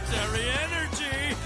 planetary energy!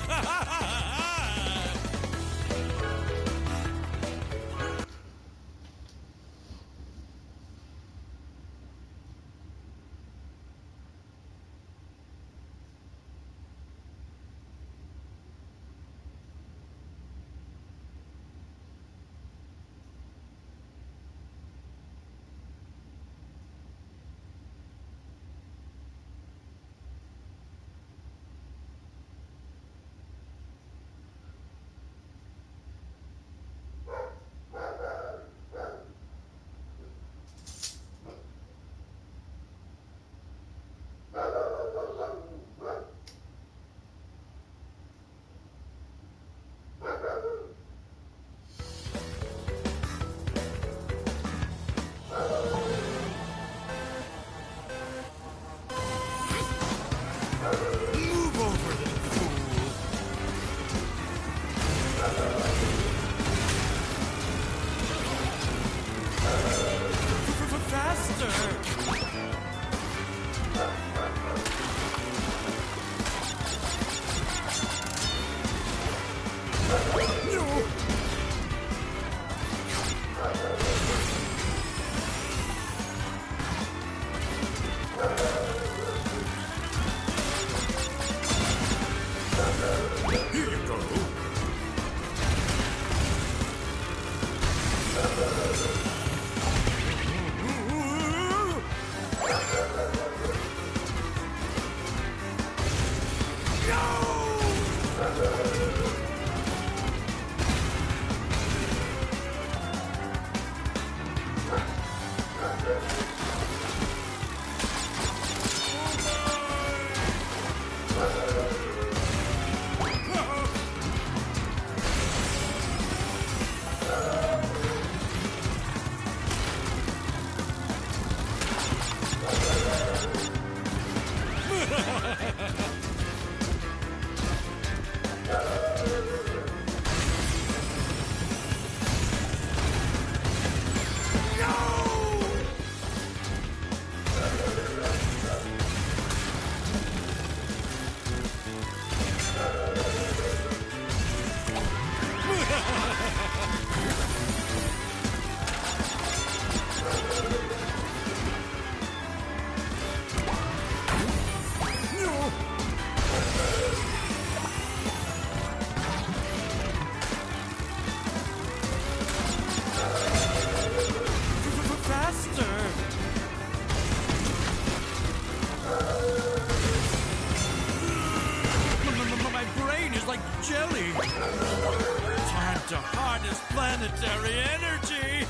Jelly! Time to harness planetary energy!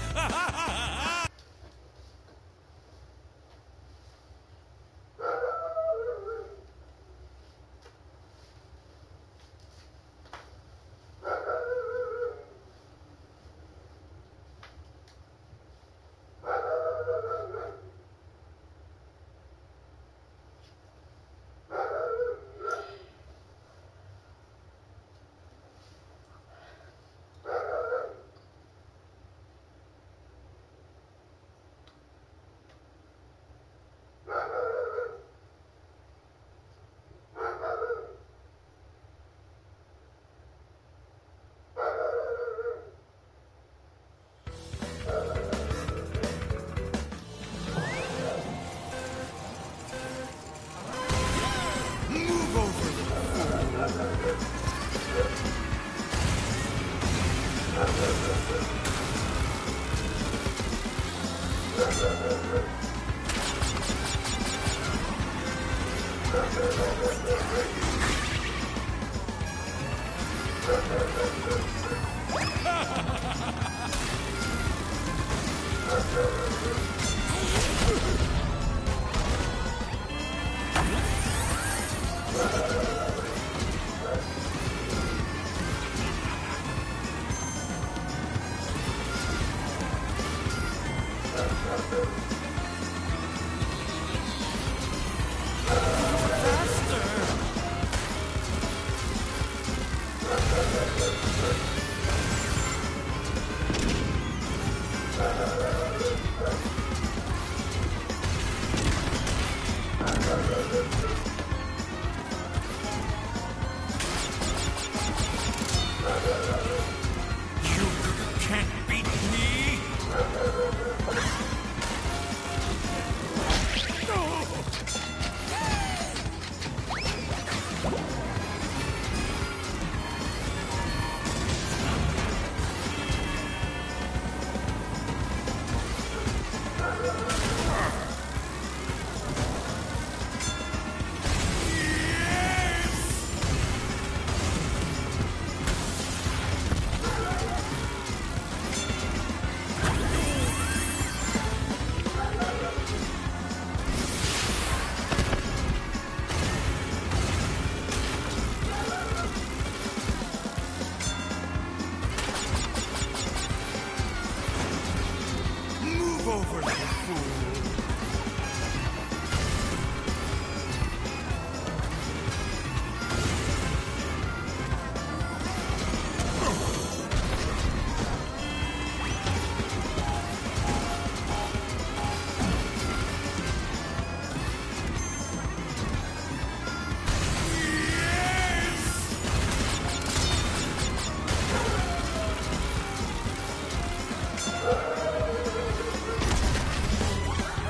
Move over, little fool.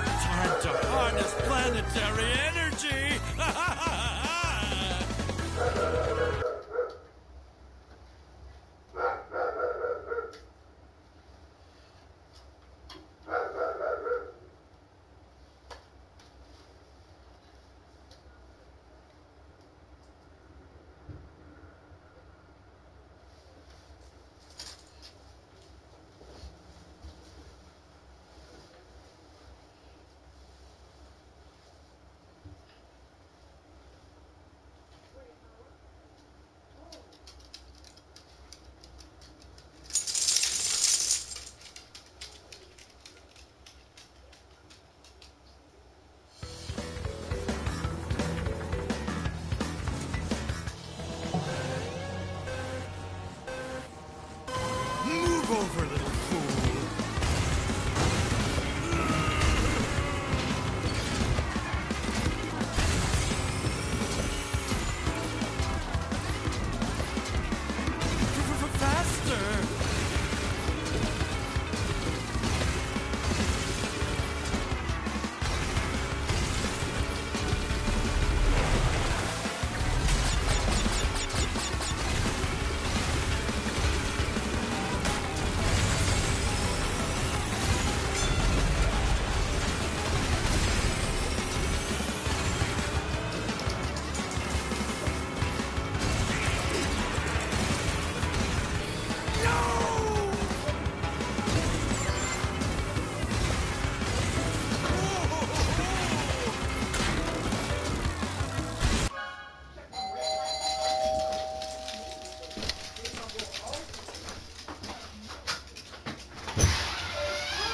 Time to harness planetary energy! Move over, little fool. Faster!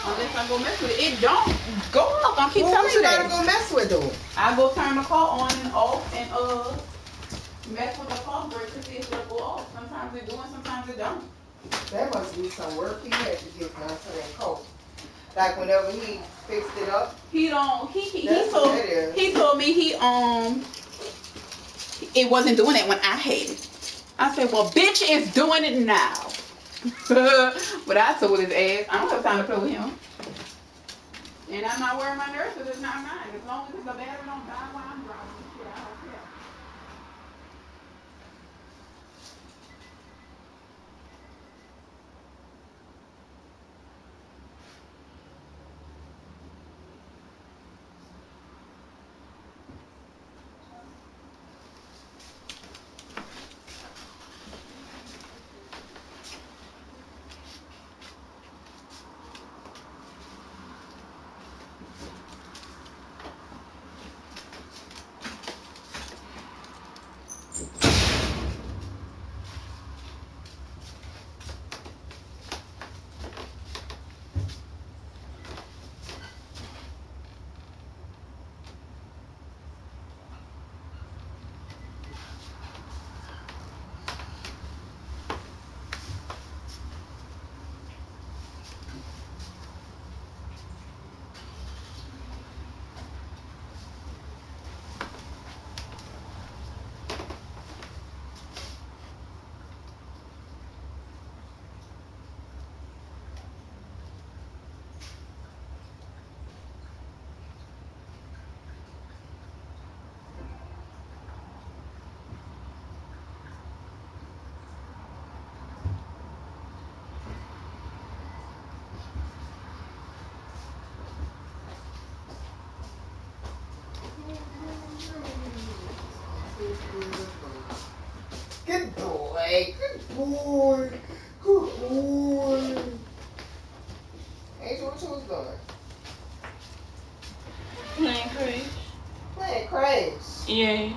Unless I go mess with it. It don't go off. I keep Well, telling what you you gotta that. go mess with though? I go turn the car on and off and mess with the car brake to see if it'll go off. Sometimes it do and sometimes it don't. That must be some work he had to get done to that coat. Like whenever he fixed it up. He don't That's what that is. he told me it wasn't doing it when I had it. I said, well, bitch, it's doing it now. But I told his ass, I don't have time to play with him. And I'm not wearing my nerves because it's not mine. As long as the battery don't die while I'm driving, shit, I don't care. boy. Good boy. Ain't what you was doing? Playing Crash. Playing Crash. Yeah.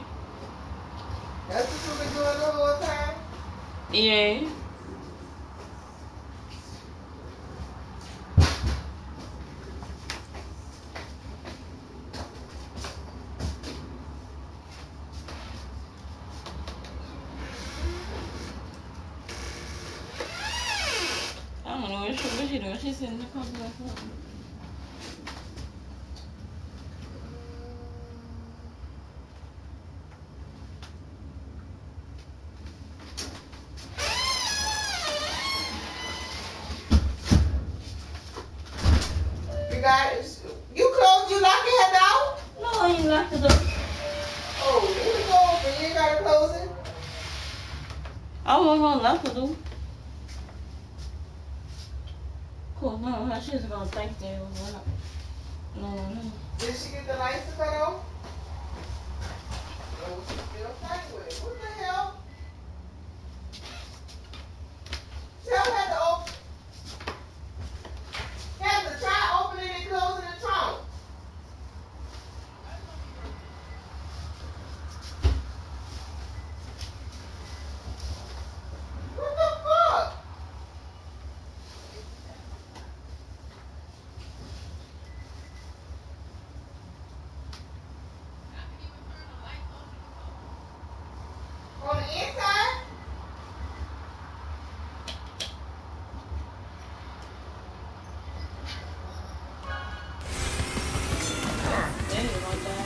That's what you been doing the whole time? Yeah. I don't know what she doing. She's sitting in the car doing something. You got it. You closed, you lock your door? No, I ain't locked the door. Oh, it was open. You ain't got to close it? I wasn't gonna lock the door. Cool, no, how she's gonna think that it was locked. No. Did she get the lights to cut off? No, she's still fighting with it. What the hell? Tell her to open. Have to try opening and closing the trunk. What the fuck? On the inside? Then you're gonna die.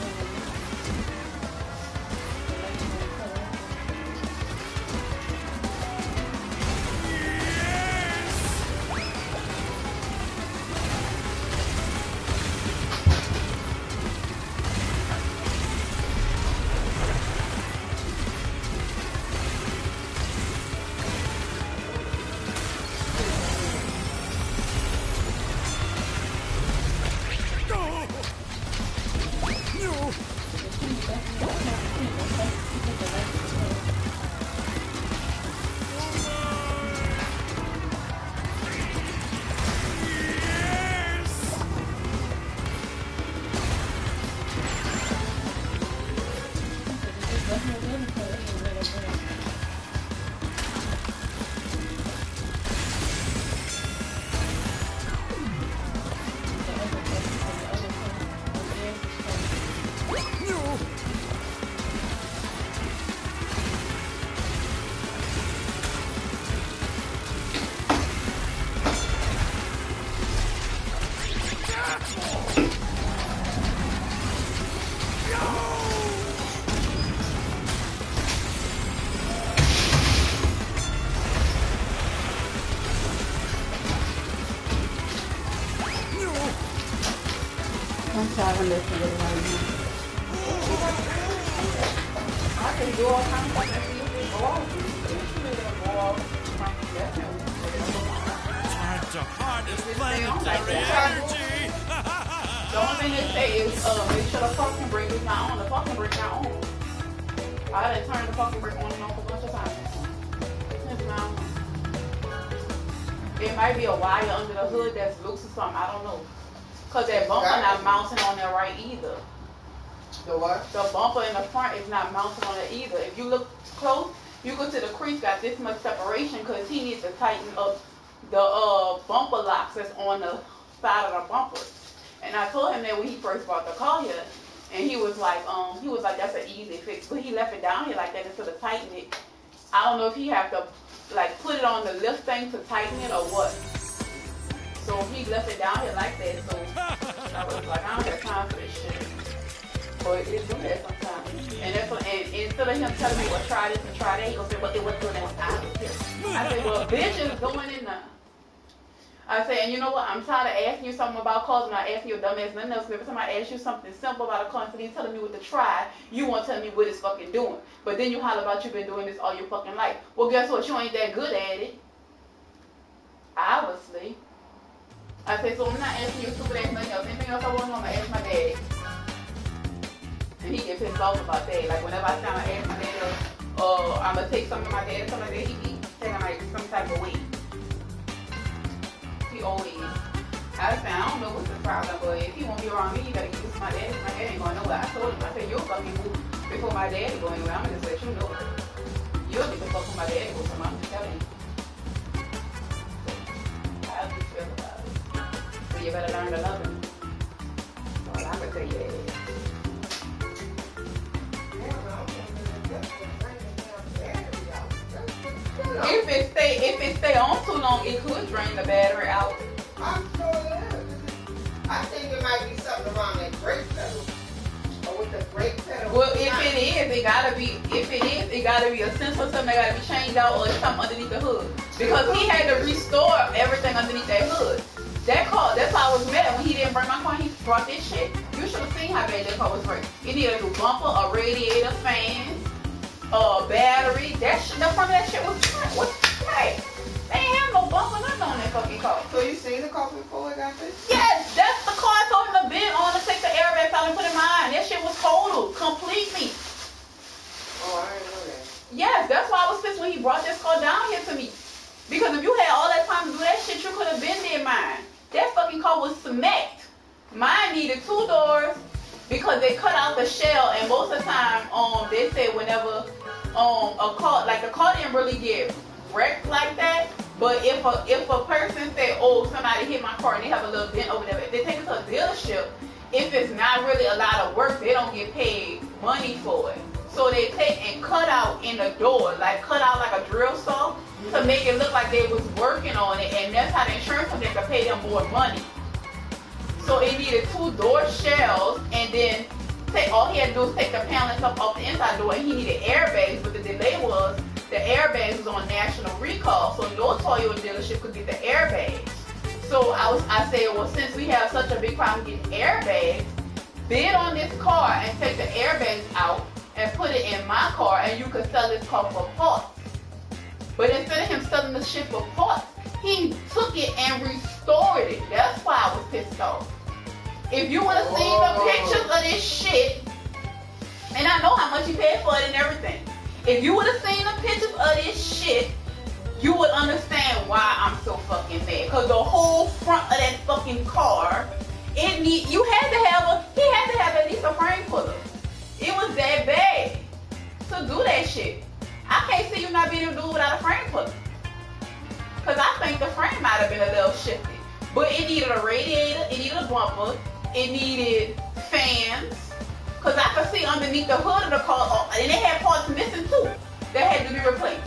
I'm tired of listening to right now. I can do all kinds of stuff and see if it go off. Usually it'll go off. Time to harness planetary energy. The only thing they say is make sure the fucking brake is not on. The fucking brake not on. I done turned the fucking brake on and off a bunch of times. It's not on. It might be a wire under the hood that's loose or something. I don't know. Cause that bumper not mounting on there right either. The what? The bumper in the front is not mounted on it either. If you look close, you go to the crease got this much separation because he needs to tighten up the bumper locks that's on the side of the bumper. And I told him that when he first bought the car here, and he was like, that's an easy fix. But he left it down here like that instead of tightening it. I don't know if he have to like put it on the lift thing to tighten it or what. So he left it down here like that. So I was like, I don't have time for this shit. But it do that sometimes. And that's what, and instead of him telling me, well, try this and try that, he gonna say, well, it was doing that. I said, well, bitch is doing it now. I said, and you know what? I'm tired of asking you something about cars and not asking you a dumb ass nothing else. Every time I ask you something simple about a car, instead of telling me what to try, you won't tell me what it's fucking doing. But then you holler about you've been doing this all your fucking life. Well, guess what? You ain't that good at it. Obviously. I said, so I'm not asking you stupid ass nothing else. Anything else I want to know, I'm going to ask my dad. And he gets pissed off about that. Like, whenever I sound like ask my dad, I'm going to take something to my dad and something like that, he taking like some type of weight. He always. I said, I don't know what's the problem, but if he won't be around me, you gotta get used to my daddy. My daddy ain't going nowhere. I told him, I said, you'll fucking move before my daddy go anywhere. I'm gonna just let you know it. You'll get the fuck when my daddy goes somewhere. I'm just telling you. How do you feel about it? So you better learn to love him. Well, I can tell you that. If it stay on too long, it could drain the battery out. I'm sure it is. I think it might be something around that brake pedal. Or with the brake pedal. Well, if it is, it gotta be a sensor or something that gotta be changed out or something underneath the hood. Because he had to restore everything underneath that hood. That car, that's why I was mad when he didn't bring my car. He brought this shit. You should have seen how bad that car was breaking. It needed a new bumper, a radiator, fans, a battery. That shit, the front of that shit was hey. They ain't have no bumper nothing on that fucking car. So you seen the car before it got this? Yes, that's the car I told him to bid on to take the airbags out and put in mine. That shit was totaled completely. Oh, I didn't know that. Yes, that's why I was pissed when he brought this car down here to me. Because if you had all that time to do that shit, you could have been there mine. That fucking car was smacked. Mine needed 2 doors because they cut out the shell, and most of the time, they said whenever a car, like the car didn't really get wrecked like that. But if a person say, oh, somebody hit my car and they have a little dent over there, if they take it to a dealership, if it's not really a lot of work, they don't get paid money for it. So they take and cut out in the door, like cut out like a drill saw to make it look like they was working on it, and that's how the insurance company can pay them more money. So it needed 2 door shells, and then all he had to do was take the panel stuff off the inside door, and he needed airbags, but the delay was the airbags was on national recall, so no Toyota dealership could get the airbags. So I said, well, since we have such a big problem getting airbags, bid on this car and take the airbags out and put it in my car, and you could sell this car for parts. But instead of him selling the shit for parts, he took it and restored it. That's why I was pissed off. If you would have seen the pictures of this shit, and I know how much he paid for it and everything. If you would have seen the pictures of this shit, you would understand why I'm so fucking mad. Cause the whole front of that fucking car, he had to have at least a frame puller. It was that bad to do that shit. I can't see you not being able to do it without a frame puller. Cause I think the frame might have been a little shifted. But it needed a radiator, it needed a bumper, it needed fans. Cause I could see underneath the hood of the car, and they had parts missing too that had to be replaced.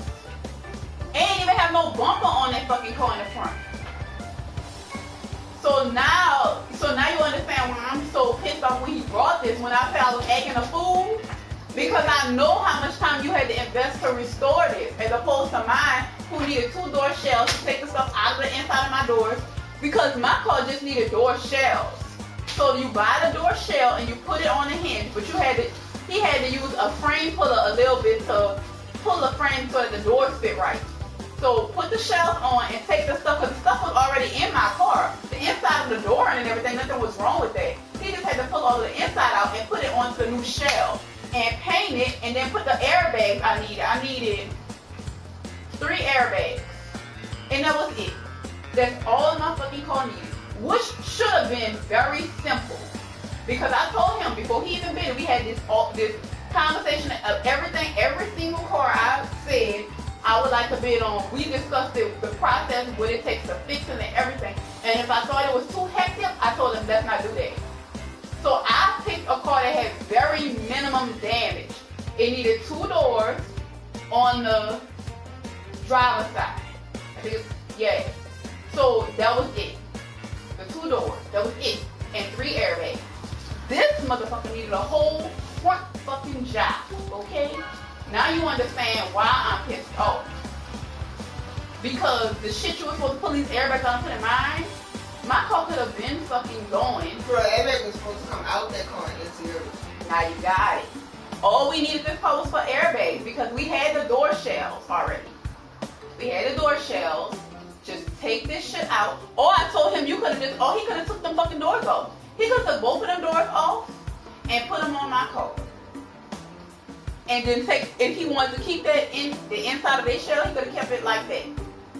They didn't even have no bumper on that fucking car in the front. So now you understand why I'm so pissed off when he brought this. When I said I was acting a fool, because I know how much time you had to invest to restore this, as opposed to mine, who needed 2 door shells to take the stuff out of the inside of my doors. Because my car just needed door shells. So you buy the door shell and you put it on the hinge, but he had to use a frame puller a little bit to pull the frame so that the doors fit right. So put the shells on and take the stuff, because the stuff was already in my car. The inside of the door and everything, nothing was wrong with that. He just had to pull all the inside out and put it onto the new shell and paint it, and then put the airbags I needed. I needed 3 airbags, and that was it. That's all my fucking car needed. Which should have been very simple, because I told him before he even bid, we had this conversation of everything, every single car I said I would like to bid on. We discussed it, the process, what it takes to fix it and everything. And if I thought it was too hectic, I told him let's not do that. So I picked a car that had very minimum damage. It needed 2 doors on the driver's side. I think yeah. So that was it. The 2 doors, that was it. And 3 airbags. This motherfucker needed a whole front fucking job, okay? Now you understand why I'm pissed off. Because the shit you were supposed to pull these airbags out and put in mine, my car could have been fucking going. Bro, the airbag was supposed to come out that car and into yours. Now you got it. All we needed this car was for airbags, because we had the door shells already. We had the door shells. Just take this shit out. Or I told him he could have took them fucking doors off. He could have took both of them doors off and put them on my car. and then if he wanted to keep that in the inside of their shell, he could have kept it like that.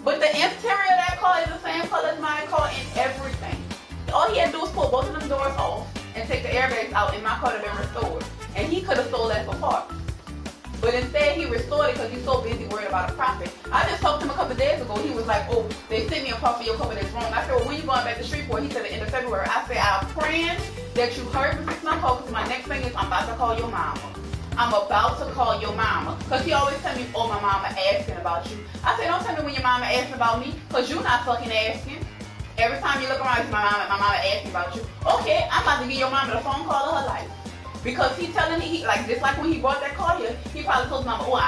But the interior of that car is the same color as my car and everything. All he had to do was pull both of them doors off and take the airbags out, and my car would have been restored. And he could have sold that for parts. But instead, he restored it because he's so busy worried about a profit. I just talked to him a couple of days ago. He was like, oh, they sent me a part for your car that's wrong. I said, well, when you going back to Shreveport? He said the end of February. I said, I'm praying that you hurry to fix my car because my next thing is I'm about to call your mama. I'm about to call your mama. Because he always tell me, oh, my mama asking about you. I said, don't tell me when your mama asking about me because you're not fucking asking. Every time you look around, it's my mama asking about you. Okay, I'm about to give your mama the phone call of her life. Because he telling me, like just like when he brought that car here, he probably told mama, oh,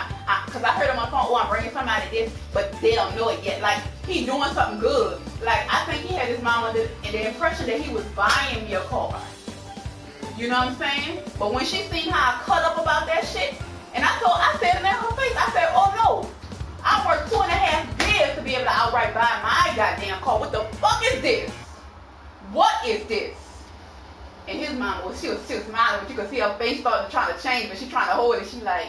because I heard him on the phone, oh, I'm bringing somebody this, but they don't know it yet. Like, he doing something good. Like, I think he had his mama in the impression that he was buying me a car. You know what I'm saying? But when she seen how I cut up about that shit, and I said it in her face, I said, oh no, I worked 2.5 years to be able to outright buy my goddamn car. What the fuck is this? What is this? And his mama was, she was smiling, but you could see her face started trying to change, but she trying to hold it. She like,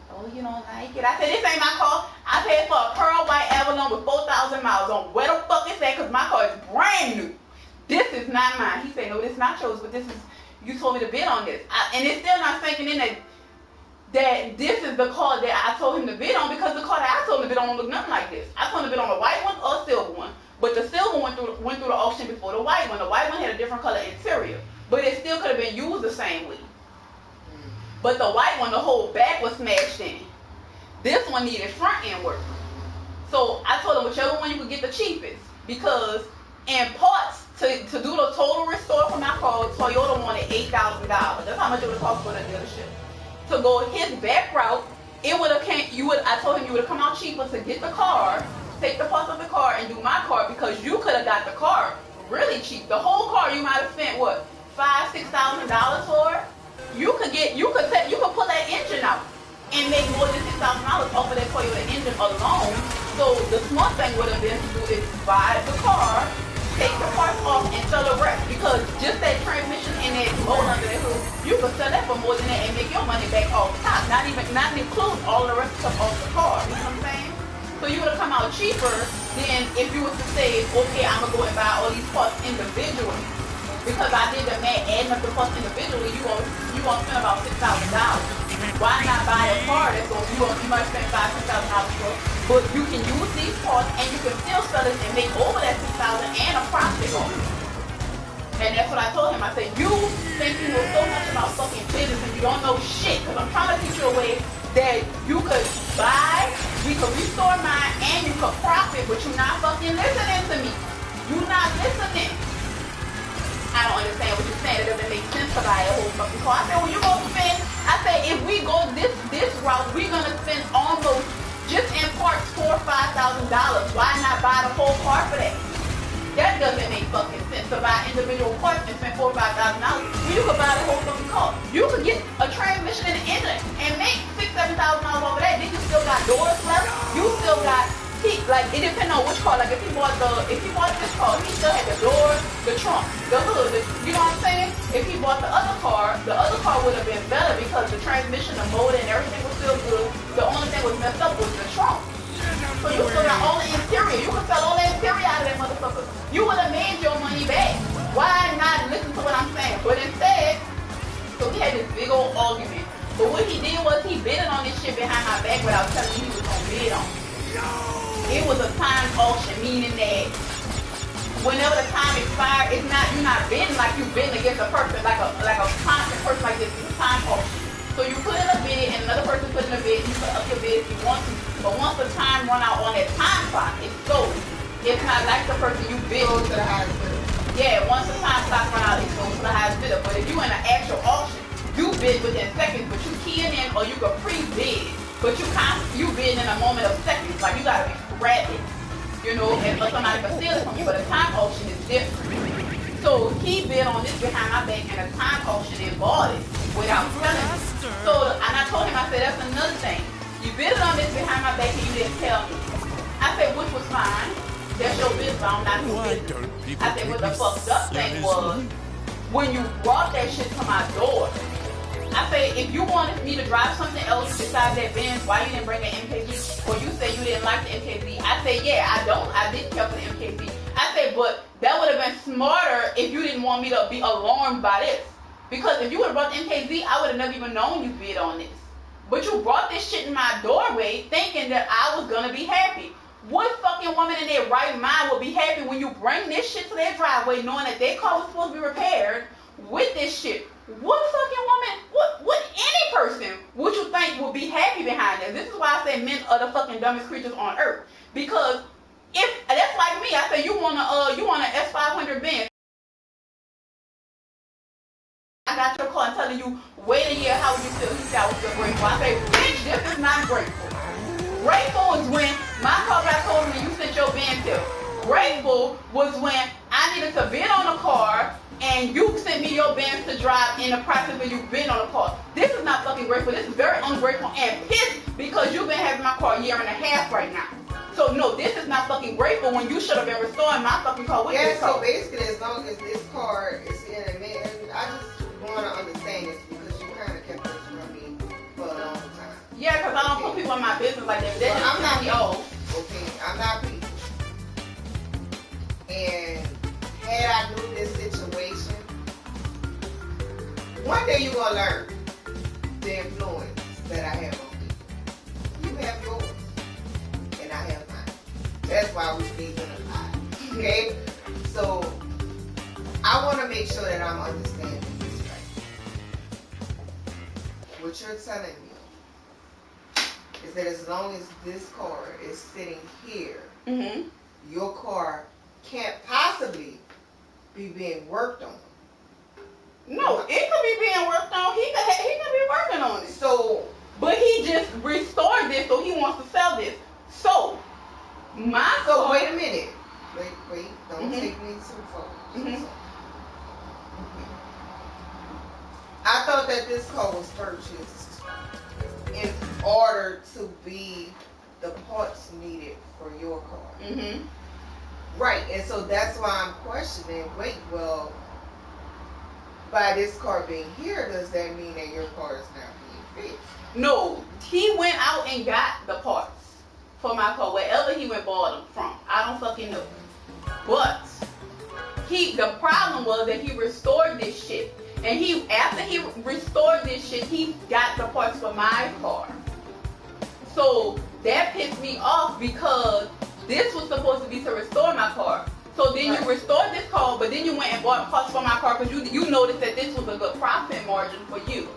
oh, you don't like it? I said, this ain't my car. I paid for a pearl white Avalon with 4,000 miles on. Where the fuck is that? Because my car is brand new. This is not mine. He said, no, this is not yours, but this is, you told me to bid on this. And it's still not sinking in that this is the car that I told him to bid on, because the car that I told him to bid on don't look nothing like this. I told him to bid on a white one or a silver one. But the silver went through the auction before the white one. The white one had a different color interior. But it still could have been used the same way. But the white one, the whole back was smashed in. This one needed front end work. So I told him whichever one you could get the cheapest. Because in parts, to do the total restore for my car, Toyota wanted $8,000. That's how much it would cost for the dealership. To go his back route, it would have I told him you would have come out cheaper to get the car, take the parts of the car and do my car, because you could have got the car really cheap. The whole car you might have spent what, $5,000-$6,000 for? You could pull that engine out and make more than $6,000 off of that Toyota engine alone. So the smart thing would have been to do is buy the car, take the parts off and sell the rest, because just that transmission and that motor under that hood, you could sell that for more than that and make your money back off top. Not include all the rest of the stuff off the car. You know what I'm saying? So you would have come out cheaper than if you was to say, okay, I'm gonna go and buy all these parts individually. Because I did the math, adding up the parts individually, you gonna spend about $6,000. Why not buy a car that's going you might spend $5,000-$6,000 for, but you can use these parts and you can still sell it and make over that $6,000 and a profit on it. And that's what I told him. I said, you think you know so much about fucking business and you don't know shit. Because I'm trying to teach you a way that you could buy, we could restore mine, and you could profit, but you're not fucking listening to me. You're not listening. I don't understand what you're saying. It doesn't make sense to buy a whole fucking car. I said, well, you're going to spend, I said, if we go this route, we're going to spend almost, just in parts, $4,000 or $5,000. Why not buy the whole car for that? That doesn't make fucking sense to buy individual parts and spend $4,000 or $5,000 when you could buy the whole fucking car. You could get a transmission and an engine and make $6,000-$7,000 over that. Then you still got doors left. You still got heat. Like, it depends on which car. Like, if he bought this car, he still had the doors, the trunk, the hood. You know what I'm saying? If he bought the other car would have been better because the transmission, the motor, and everything was still good. The only thing was messed up was the trunk. So you still got all the interior. You could sell all the interior out of that motherfucker. You would have made your money back. Why not listen to what I'm saying? But instead, so we had this big old argument. But what he did was he bidded on this shit behind my back without telling me he was going to bid on it. It was a time auction, meaning that whenever the time expired, you're not bidding like you bidding against a person, like a constant person like this. It's a time auction. So you put in a bid and another person put in a bid, you put up your bid if you want to. But once the time run out on that time clock, it's sold. It's not like the person you bid Go to the highest bidder. Yeah, once the time clock run out, it goes to the highest bidder. But if you in an actual auction, you bid within seconds, but you key it in or you can pre-bid. But you bid in a moment of seconds. Like, you gotta be rapid, you know, and for somebody to steal it from you. But a time auction is different. So he bid on this behind my back and a time auction and bought it without telling me. So, and I told him, I said, that's another thing. You bidded on this behind my back and you didn't tell me. I said, which was fine. That's your business, I'm not your business. I said, what the fucked up thing was, when you brought that shit to my door, I say, if you wanted me to drive something else besides that Benz, why you didn't bring an MKZ? Or you say you didn't like the MKZ. I say, yeah, I didn't care for the MKZ. I say, but that would have been smarter if you didn't want me to be alarmed by this. Because if you would have brought the MKZ, I would have never even known you bid on this. But you brought this shit in my doorway thinking that I was gonna be happy. What fucking woman in their right mind would be happy when you bring this shit to their driveway knowing that their car was supposed to be repaired with this shit? What fucking woman, what any person would you think would be happy behind this? This is why I say men are the fucking dumbest creatures on earth. Because if that's like me, I say you want an S500 Benz. I got your car and telling you, wait a year, how would you feel? He said I was feel grateful. I say, bitch, this is not grateful. Grateful is when my car got told me you sent your Benz here. Grateful was when I needed to bid on a car and you sent me your Benz to drive in the process of you bid on a car. This is not fucking grateful. This is very ungrateful and pissed because you've been having my car a year and a half right now. So no, this is not fucking grateful when you should have been restoring my fucking car with this car. So basically, as long as this car is in a man, I just want to understand this because you kind of kept this from me for a long time. Yeah, because I don't put people in my business like that. But I'm not people. Okay, I'm not people. And had I knew this situation, one day you're going to learn the influence that I have on people. You have yours, and I have mine. That's why we speak in a lot. Okay? So, I want to make sure that I'm understanding this right. What you're telling me is that as long as this car is sitting here, your car can't possibly be being worked on. No, it could be being worked on. He could be working on it. So, but he just restored this, so he wants to sell this. So, so wait a minute. Wait. Don't take me too far. I thought that this car was purchased in order to be the parts needed for your car. Right, and so that's why I'm questioning, wait, well, by this car being here, does that mean that your car is not being fixed? No, he went out and got the parts for my car, wherever he went bought them from. I don't fucking know. But the problem was that he restored this shit. And after he restored this shit, he got the parts for my car. So that pissed me off because this was supposed to be to restore my car. So then you restored this car, but then you went and bought parts for my car because you noticed that this was a good profit margin for you.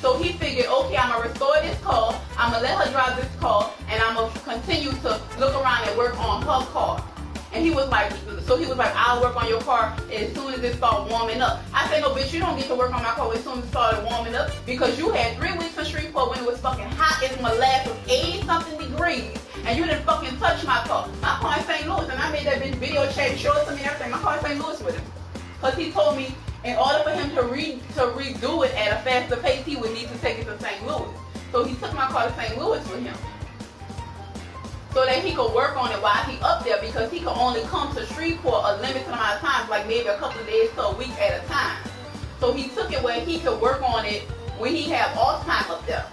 So he figured, okay, I'm going to restore this car, I'm going to let her drive this car, and I'm going to continue to look around and work on her car. And he was like, I'll work on your car as soon as it starts warming up. I said, no, bitch, you don't get to work on my car as soon as it started warming up because you had 3 weeks in Shreveport when it was fucking hot as molasses, 80-something degrees, and you didn't fucking touch my car. My car in St. Louis, and I made that bitch video chat, show it to me and everything. My car in St. Louis with him. Because he told me in order for him to redo it at a faster pace, he would need to take it to St. Louis. So he took my car to St. Louis with him, so that he could work on it while he up there, because he could only come to Shreveport a limited amount of times, like maybe a couple of days to a week at a time. So he took it where he could work on it when he had all time up there.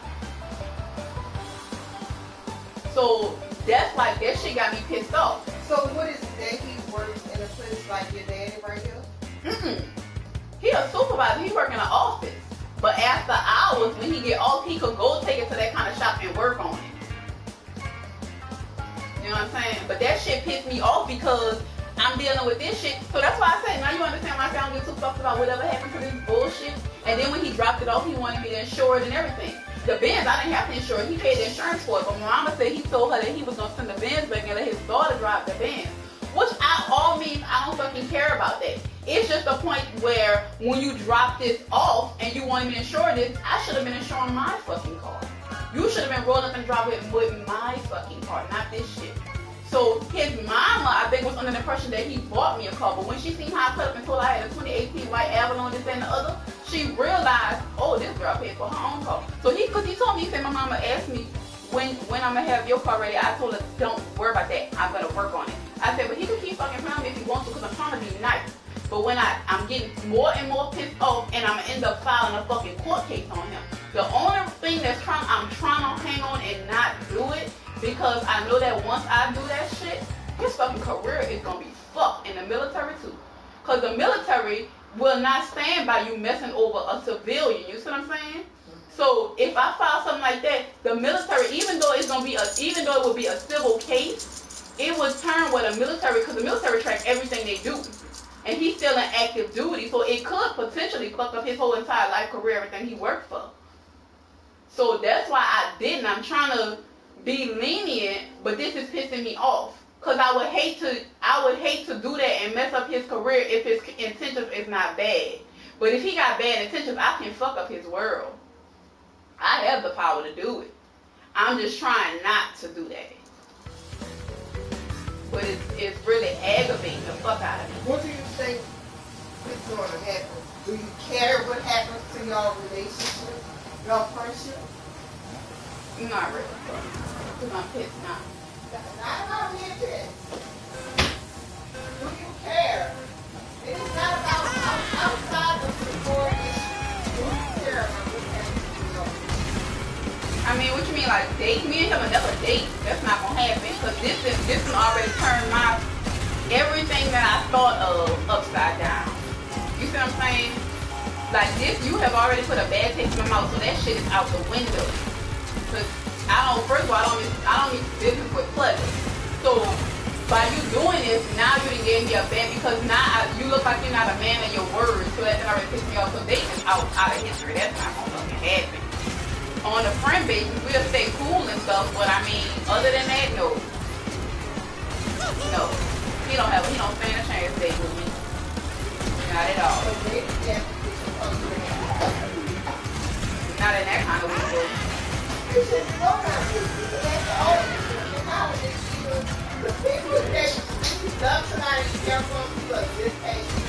So that's like, that shit got me pissed off. So what is it that he works in a place like your daddy right here? He a supervisor, he work in an office. But after hours, when he get off, he could go take it to that kind of shop and work on it. You know what I'm saying? But that shit pissed me off because I'm dealing with this shit. So that's why I said, now you understand why I don't get too fucked about whatever happened to this bullshit. And then when he dropped it off, he wanted me to insure it and everything. The Benz, I didn't have to insure it. He paid the insurance for it. But my mama said he told her that he was going to send the Benz back and let his daughter drive the Benz. Which all means I don't fucking care about that. It's just a point where when you drop this off and you wanted me to insure this, I should have been insuring my fucking car. You should have been rolling up and driving it with my fucking car, not this shit. So his mama, I think, was under the impression that he bought me a car. But when she seen how I cut up and told her I had a 2018 white Avalon, this and the other, she realized, oh, this girl paid for her own car. So because he told me, he said, my mama asked me when I'm going to have your car ready. I told her, don't worry about that. I'm going to work on it. I said, but he can keep fucking playing me if he wants to because I'm trying to be nice. But But when I'm getting more and more pissed off, and I'm gonna end up filing a fucking court case on him. The only thing I'm trying to hang on and not do it, because I know that once I do that shit, his fucking career is gonna be fucked in the military too. Cause the military will not stand by you messing over a civilian. You see what I'm saying? So if I file something like that, the military, even though it would be a civil case, it would turn with a military, because the military track everything they do. And he's still in active duty, so it could potentially fuck up his whole entire life, career, everything he worked for. So that's why I didn't. I'm trying to be lenient, but this is pissing me off. Cause I would hate to do that and mess up his career if his intentions is not bad. But if he got bad intentions, I can fuck up his world. I have the power to do it. I'm just trying not to do that. But it's really aggravating the fuck out of me. What do you think is going to happen? Do you care what happens to your relationship, your friendship? Not really. Because I'm pissed now. Not about being pissed. Do you care? It is not about outside of the core issue. Do you care about what's happening to your relationship? I mean, what you mean, like date me and him another date? That's not gonna happen, because this one already turned my everything that I thought of upside down. You see what I'm saying? Like this, you have already put a bad taste in my mouth, so that shit is out the window. Cause first of all, I don't need business with pleasure. So by you doing this, now you done gave me a bad, because now you look like you're not a man of your words, so that already pissed me off. So dating is out of history. That's not gonna fucking happen. On a friend basis, we'll stay cool and stuff, but I mean, other than that, no. No. He don't stand a chance to date with me. Not at all. Not in that kind of way. You should go down to the people that you love somebody you care for, you are this patient.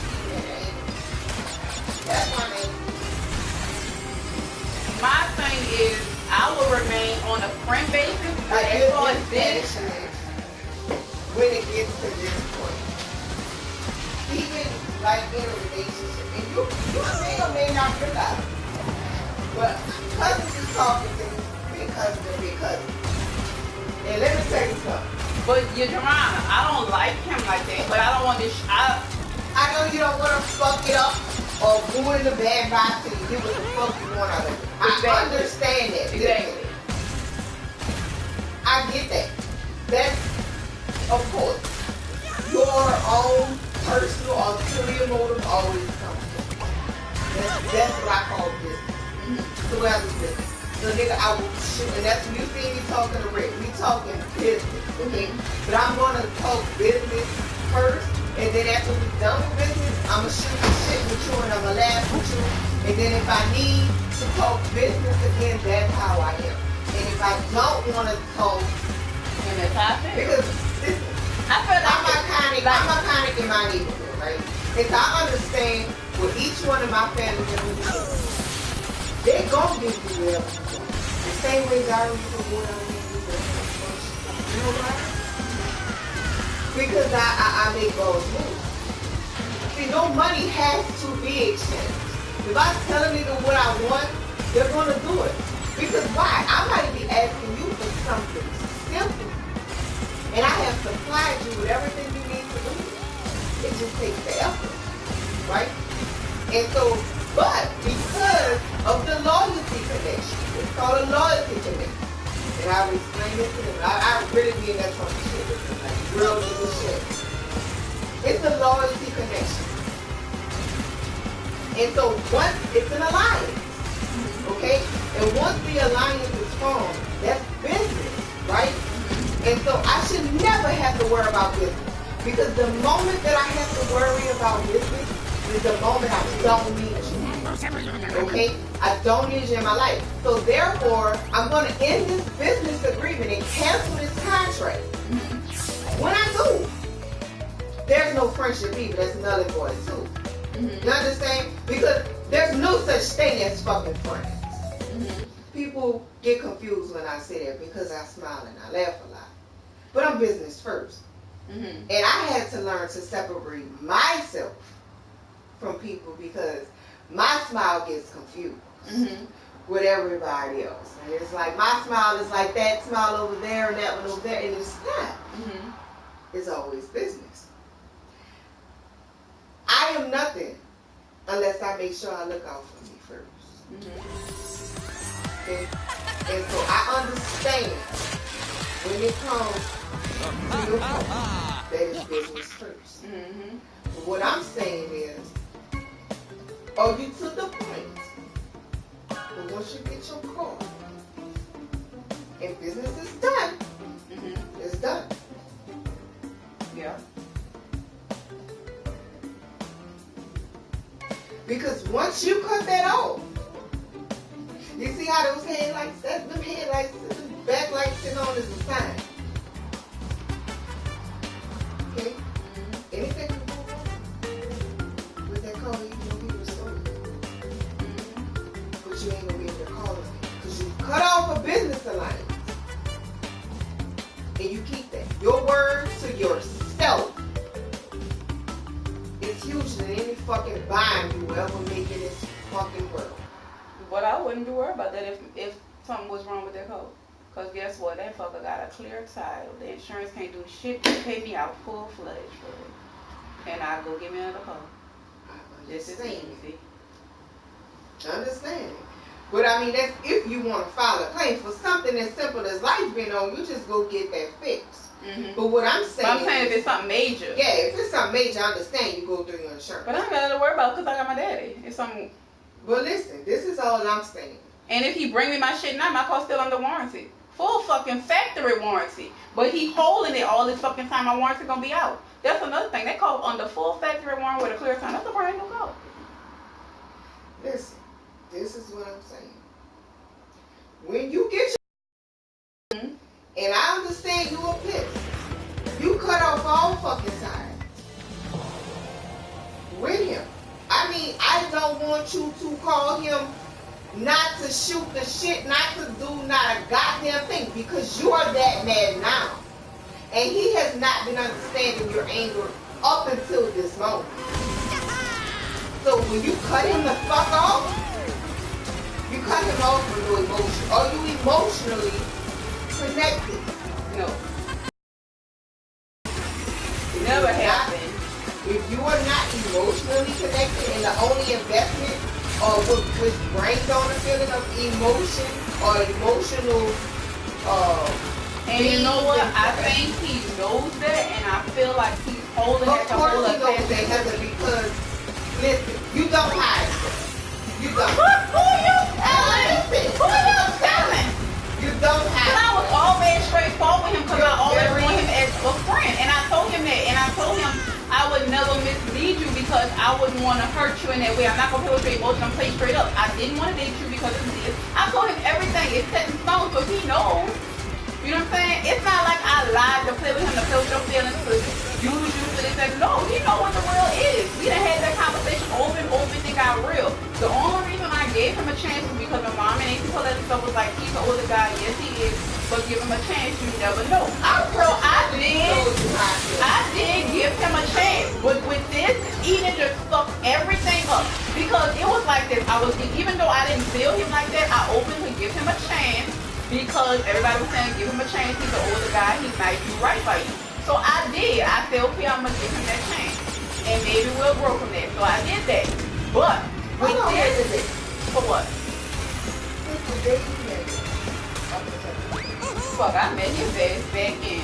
That's my name. My thing is, I will remain on a friend basis, but as far as this, when it gets to this point, even like in a relationship, and you may or may not realize, but cousins is talking to big cousin and big cousin. And let me tell you something. But Jeremiah, I don't like him like that, but I don't want this. I know you don't want to fuck it up or ruin the bad vibes and get what the fuck you want out of it. Exactly. I understand that. Exactly. I get that. That's, of course, your own personal ulterior motive always comes from. That's what I call business. So what is business? So nigga, I will shoot, and that's when you see me talking to Rick. We talking business, okay? But I'm gonna talk business first, and then after we're done with business, I'ma shoot the shit with you and I'ma laugh with you. And then if I need to talk business again, that's how I am. And if I don't wanna talk, And that's how I feel. because listen, I feel like I'm iconic in my neighborhood, right? Because I understand with each one of my family members, they gon' give you whatever you want. The same way Gary used to go down there and do whatever. You know why? Because I make those moves. See, no money has to be exchanged. If I tell a nigga what I want, they're gonna do it. Because why? I might be asking you for something simple. And I have supplied you with everything you need to do. It just takes the effort. Right? And so, but because of the loyalty connection, it's called a loyalty connection. And I will explain this to them. I really be in that Trump shit with them, like real nigga shit. It's a loyalty connection. And so once it's an alliance, okay? And once the alliance is formed, that's business, right? And so I should never have to worry about business. Because the moment that I have to worry about business is the moment I don't need you. Okay? I don't need you in my life. So therefore, I'm going to end this business agreement and cancel this contract. When I do, there's no friendship either. That's null and void too. You understand? Because there's no such thing as fucking friends. People get confused when I say that because I smile and I laugh a lot. But I'm business first. And I had to learn to separate myself my smile gets confused with everybody else. And it's like my smile is like that smile over there and that one over there, and it's not. It's always business. I am nothing unless I make sure I look out for me first. Okay? And so I understand when it comes to your car, that is business first. But what I'm saying is, are you to the point that once you get your car and business is done, it's done. Yeah. Because once you cut that off, you see how those headlights, them headlights, them backlights sitting on is a sign. Okay? Anything can go wrong with that car, you know he was stolen. But you ain't gonna be able to call it because you cut off a business alliance. And you keep that. Your word to yourself is huger than any fucking bond you will ever make in this fucking world. But I wouldn't be worried about that if something was wrong with their code. Because guess what? That fucker got a clear title. The insurance can't do shit to pay me out full-fledged for it. And I go get me another code. This is easy. I understand. But I mean, that's if you want to file a claim for something as simple as lights being on, you just go get that fixed. But what I'm saying, but I'm saying if it's something major. Yeah, if it's something major, I understand you go through your insurance. But I ain't got to worry about it because I got my daddy. It's something. But listen, this is all I'm saying. And if he bring me my shit now, my car's still under warranty. Full fucking factory warranty. But he holding it all this fucking time. My warranty gonna be out. That's another thing. They call under full factory warranty with a clear time. That's a brand new car. Listen, this is what I'm saying. When you get your and I understand you are pissed. You cut off all fucking time with him. I mean, I don't want you to call him not to shoot the shit, not to do not a goddamn thing, because you are that mad now. And he has not been understanding your anger up until this moment. So when you cut him the fuck off, you cut him off with no emotion. Are you emotionally connected? No. It never happened. If you are not emotionally connected and the only investment which brings on a feeling of emotion or emotional and you know what? I think he knows that, and I feel like he's holding it to hold Of course he knows that, Heather, because listen, you don't hide it. You don't. Who you telling? Who you telling? You don't hide it. I was always straightforward with him because I always want him as a friend, and I told him that, and I told him I would never mislead you because I wouldn't want to hurt you in that way. I'm not going to play with your emotions. I'm playing straight up. I didn't want to date you because of this. I told him everything is set in stone, so he knows. You know what I'm saying? It's not like I lied to play with him, to play with your feelings, to use you for this. No, he know what the real is. We done had that conversation over and over and it got real. The only reason I gave him a chance was because my mom and people that stuff was like, he's an older guy. Yes, he is. But give him a chance. You never know. So I did give him a chance. But with this, Eden just fucked everything up. Because it was like this. Even though I didn't feel him like that, I opened to give him a chance. Because everybody was saying, give him a chance. He's an older guy. He might do right by you. So I did. I said, okay, I'm going to give him that chance. And maybe we'll grow from that. So I did that. But with this, for what? Fuck, I met his ass back in 2009.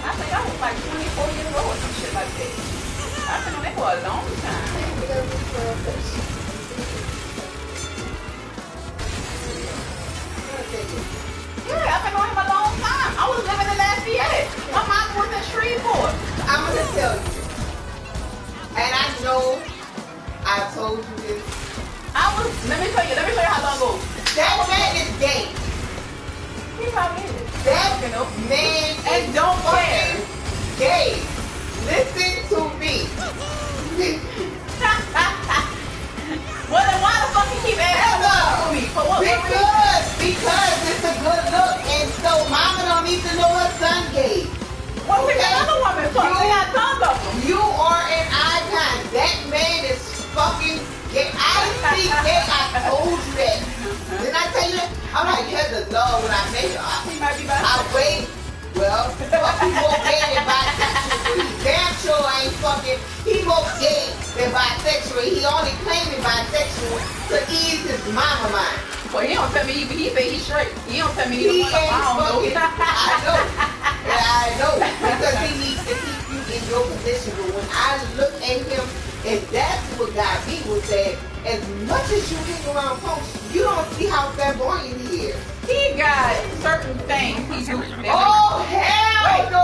I think I was like 24 years old or some shit like that. I've been on that for a long time. Yeah, I've been on him a long time. I was living in Lafayette. My mom was in Shreveport. I'm going to tell you. And I know I told you this. Let me show you how long ago. That man is gay. He probably is. That man and don't care. Gay. Listen to me. to ease his mama mind. Well, he don't tell me he say he's straight. He don't tell me He he's ain't fucking, I I know, because he needs to keep you in your position. But when I look at him, and that's what got me was that as much as you hang around folks, you don't see how flamboyant he is. He got certain things he do. Oh hell no!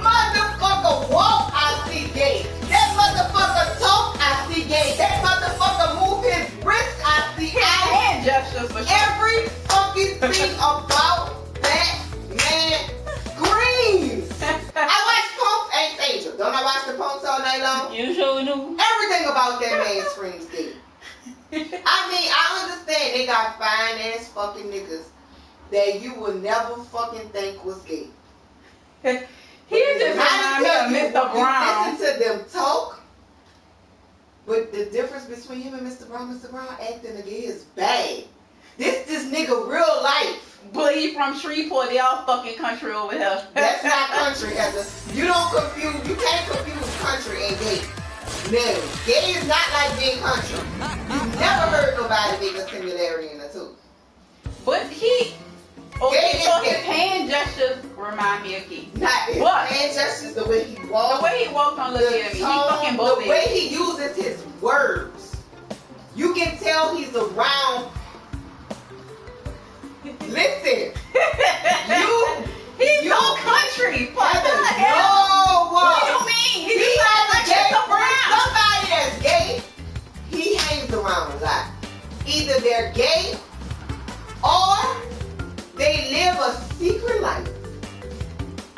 Motherfucker walk, I see gay. That motherfucker talk, I see gay. That motherfucker move his wrist, I see hand gestures for sure. every fucking thing about that man screams. I watch Punks ain't Angel. Don't I watch the Punks all night long? You sure do. Everything about that man screams gay. I mean, I understand they got fine ass fucking niggas that you would never fucking think was gay. He just reminds me of Mr. Brown. You listen to them talk, but the difference between him and Mr. Brown acting like is bad. This nigga real life. But he from Shreveport, they all fucking country over here. That's not country, Heather. You can't confuse country and gay. No, gay is not like being country. You never heard nobody make a similarity in the two. But he, Gay so is his gay. hand gestures remind me of Keith. Not his What? hand gestures, the way he walks. The way he walks on looking at me, he fucking The bold. way he uses his words. You can tell he's around. Listen. He's so country. Fuck the hell. No. What do you mean? He's He not has like gay Mr. friends. Brown. Somebody that's gay, he hangs around a lot. Either they're gay or they live a secret life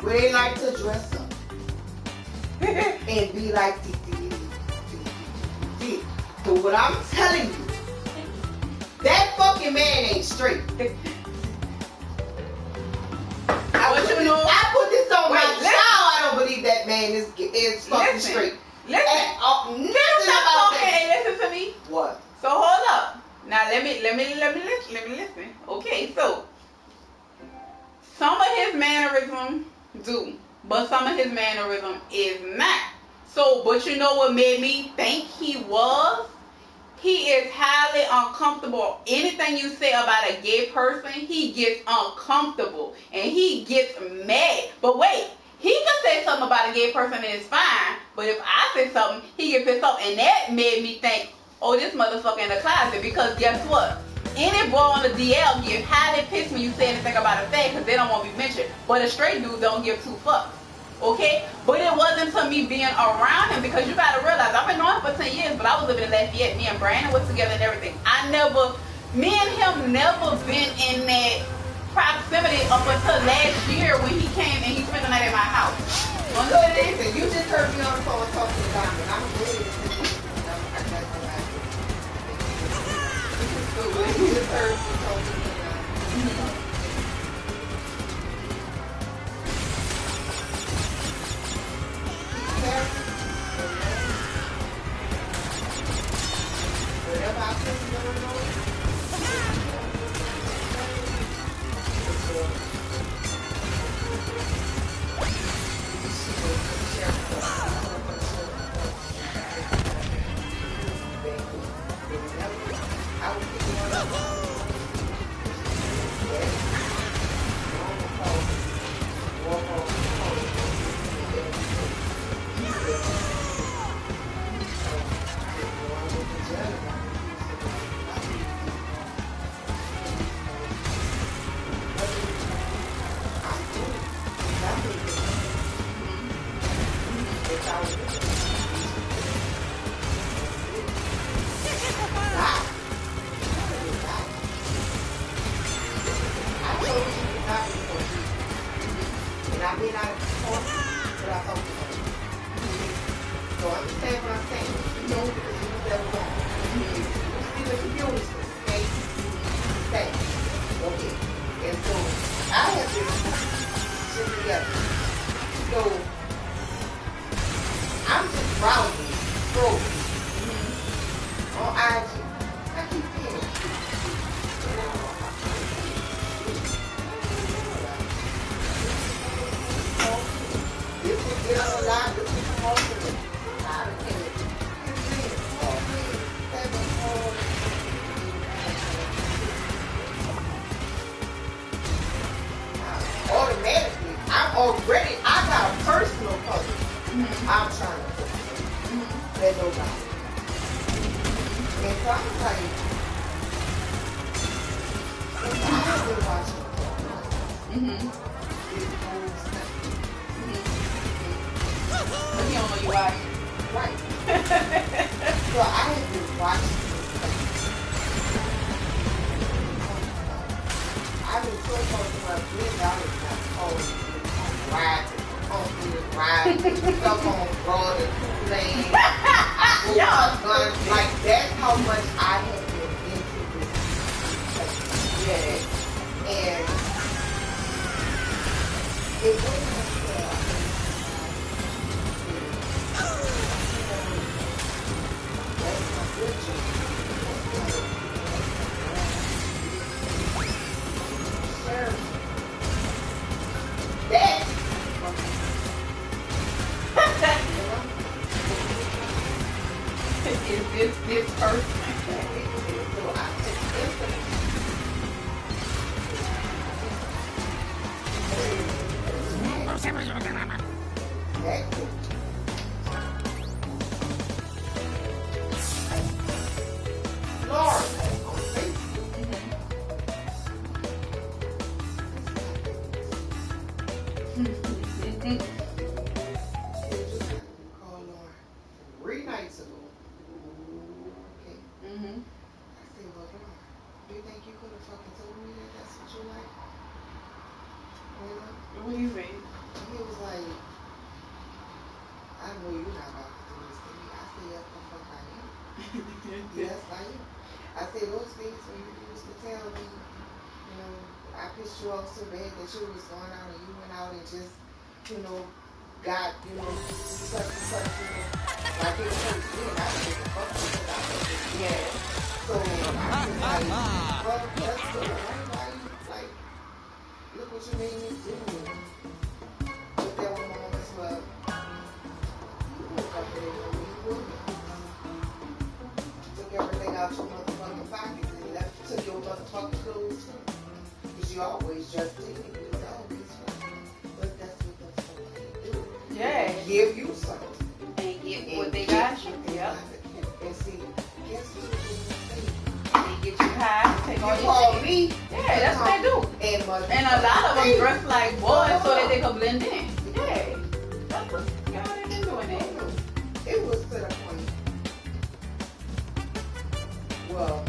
where they like to dress up and be like, so what I'm telling you, that fucking man ain't straight. I put this on my child. I don't believe that man is fucking straight. Listen. Nothing about that. Listen to me. What? So hold up. Now let me listen. Okay, so some of his mannerism do, but some of his mannerism is not. So, but you know what made me think he was? He is highly uncomfortable. Anything you say about a gay person, he gets uncomfortable and he gets mad. But wait, he can say something about a gay person and it's fine. But if I say something, he gets pissed off. And that made me think, oh, this motherfucker in the closet. Because guess what? Any boy on the DL get highly pissed when you say anything about a fag because they don't want to be mentioned. But a straight dude don't give two fucks. Okay? But it wasn't until me being around him, because you gotta realize I've been knowing him for 10 years, but I was living in Lafayette. Me and Brandon was together and everything. Me and him never been in that proximity up until last year when he came and he spent the night at my house. So listen, you just heard me on the phone talking to the doctor. I'm really you just heard me talking to the doctor. Whatever I put in the nose, already, I got a personal puzzle. I'm trying to put that nobody. And so I'm like, I've been watching this whole stuff. But he don't know you watching. Right. So I have been watching this stuff. I've been so close to my friends, I was like, oh, riding, stuff on broad and lane. Like, that's how much I have been into this. Yeah. And it wasn't that's my good job. That is this person. so I took Lord, on Facebook. Call Lauren 3 nights ago. Okay. I said, well, Lauren, do you think you could have fucking told me that that's what you like? You know? What do you mean? And he was like, I know you're not about to do this to me. I said, yes, the fuck I am. Yes, I am. I said, those things when you used to tell me, you know, I pissed you off so bad that you was going out and you went out and just, you know, got, you know, such and such, you know, like it was hurt me and I didn't give a fuck because I was just, yeah. So I was like, well, that's good, right? Like, look what you made me do. But there were moments where you woke up and didn't know who you were. Took everything out your motherfucking pockets and left, took your motherfucking clothes too. Because you always just did it. You was always right. But that's what the fuck they do. Yeah. They give you something. And get what they got you. Yep. And see, guess what They get you high, take all you your call shit. me. Yeah, that's what they do. And a lot of them dress like boys so that they can blend in. Yeah. That's what y'all ain't been doing that. It was to the point. Well,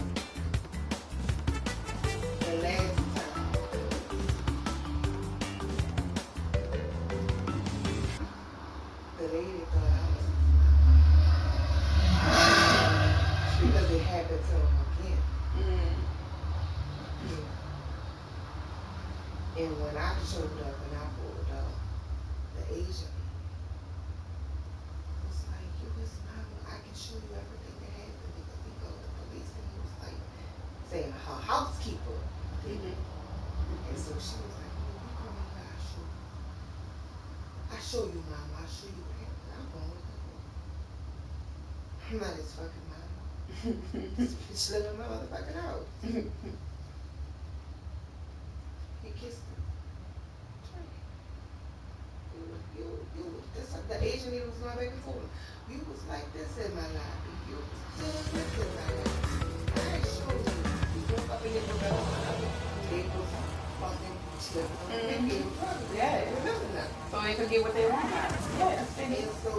the last time. The lady thought I was. Because it happened to him again. And when I showed up and I pulled up, the Asian was like, you was not, I can show you everything that happened because he called the police and he was like saying her housekeeper did it. And so she was like, oh, you come in here, I show you, mama, I show you what happened. I'm going with her. I'm not his fucking mama. Bitch living in my motherfucking house. He kissed her. The Asian lady was my baby told him, you was like this in my life. You was still this in my life. I ain't sure you woke up in your bed. They was fucking slipping. Yeah. Remember that. So they could get what they want out of it. Yeah, that's And it. so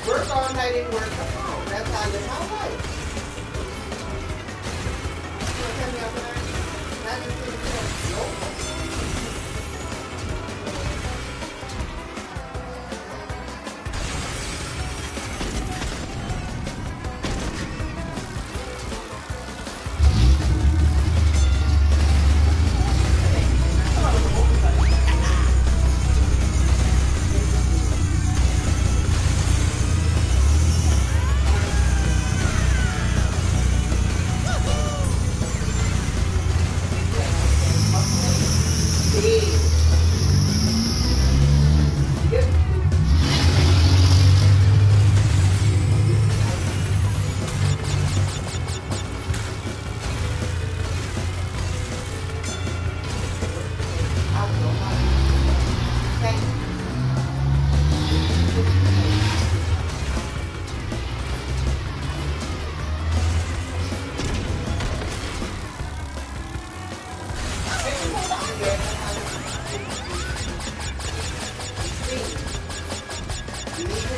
work all night and work from home. That's how I live my life. You want to tell me I'm not just sitting there? No.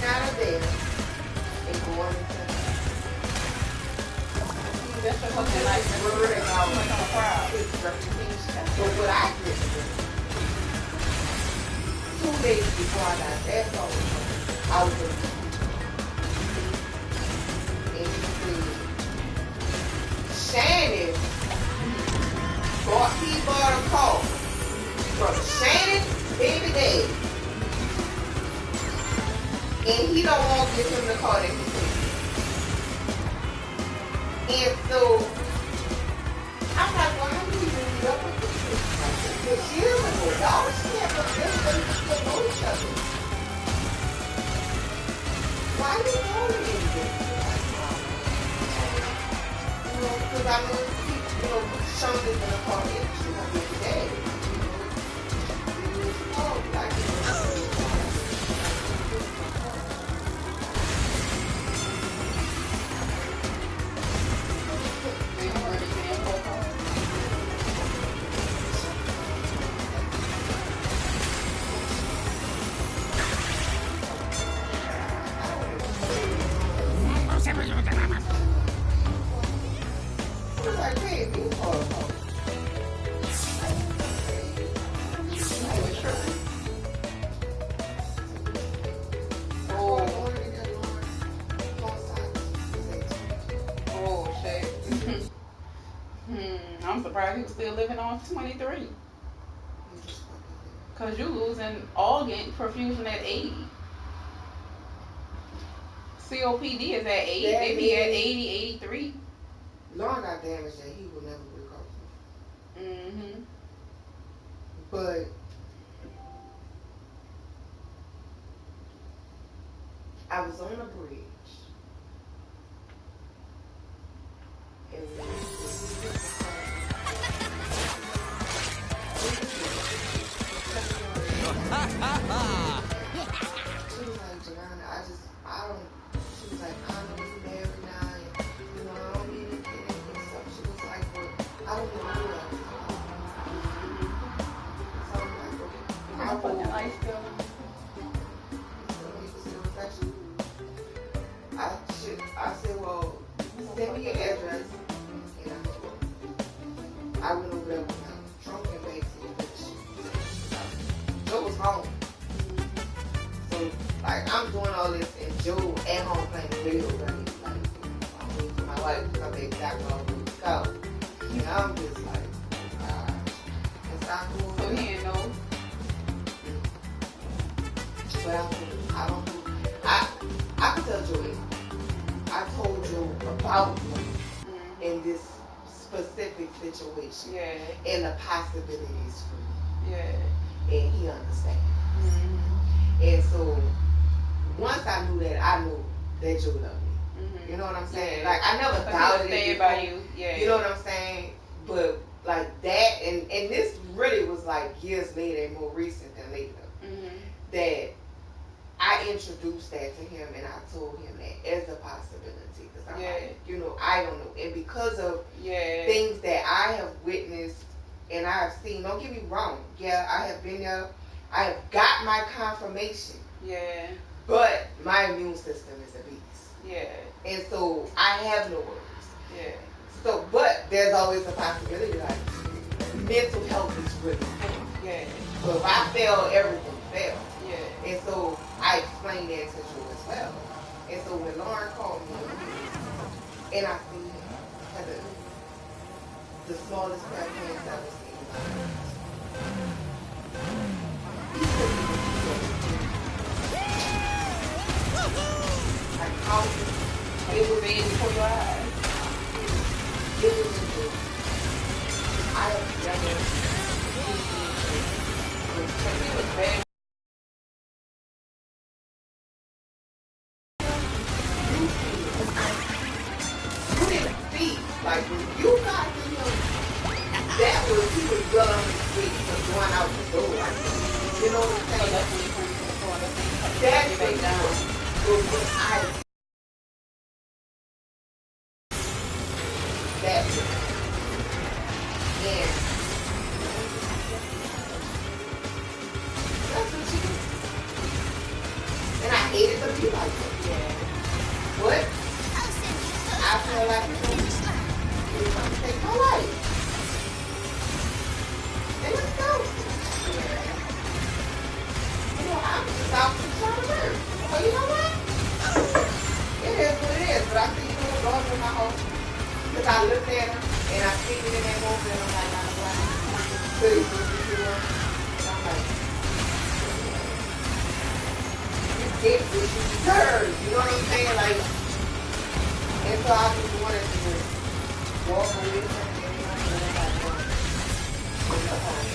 getting out of there and going into That's just something like worried about on a crowd. his reputation. But what I did was 2 days before I got that phone, I was in and he said, Shannon bought a call from Shannon baby daddy. And he don't want to give him the car that he said. And so, I'm like, well, how do you meet up with this? 6 years ago, y'all was never really to know each other. Why are you calling me this? You know, because I know Sean is going to call me my baby daddy. I'm surprised he was still living on 23. Cause you losing organ perfusion at 80. COPD is at 80. They be at 80, 83. Lauren got damage that he will never recover from. Mm-hmm. But I was on a bridge. And she was like, Javonna, she was like, I know you married now, and, you know, I don't need to get into and stuff. She was like, but I don't know who else. So I'm like, okay. I'll put the ice still. I said, well, send me your address. And I went over there with my trunk and bags and bitch. Joe was home. So, like, I'm doing all this and Joe at home playing the video game. Like, my wife come back exactly where we go. And I'm just like, it's not cool. So he didn't know. But I don't know. I can tell Joey. I told you about me in this specific situation. Yeah. And the possibilities for me. Yeah. And he understands. Mm-hmm. And so once I knew that, I knew that Joe loved me. Mm-hmm. You know what I'm saying? Yeah. Like I never doubted it by you. Yeah. You know what I'm saying? But like that, and this really was like years later and more recent than later. Mm-hmm. That I introduced that to him and I told him that as a possibility. Because I'm like, you know, I don't know. And because of things that I have witnessed and I have seen, don't get me wrong. Yeah, I have been there. I have got my confirmation. Yeah. But my immune system is a beast. Yeah. And so I have no worries. Yeah. So, but there's always a possibility like mental health is really important. Yeah. So if I fail, everything fails. Yeah. And so I explained that to you as well. And so when Lauren called me, and I seen him had the smallest pair of pants I've ever seen in my life. Like how it was in before your eyes. It was in the I have never seen it was bad. Like when you got to him, that was he was well on his feet from going out the door. Like, you know what I'm saying? That's what he was. But when I that was and that's what you do. And I hate it to be like that. But I feel like it's going to take my life. And let's go. You know, I'm just out to try to work. So you know what? It is what it is. But I see you little girls in my home. Because I looked at her and I seen it in that home and I'm like, I'm like, so you supposed to do it? And I'm like, you get what you deserve. You know what I'm saying? Like, and so I just wanted to just walk away from it and I'm like, in the home.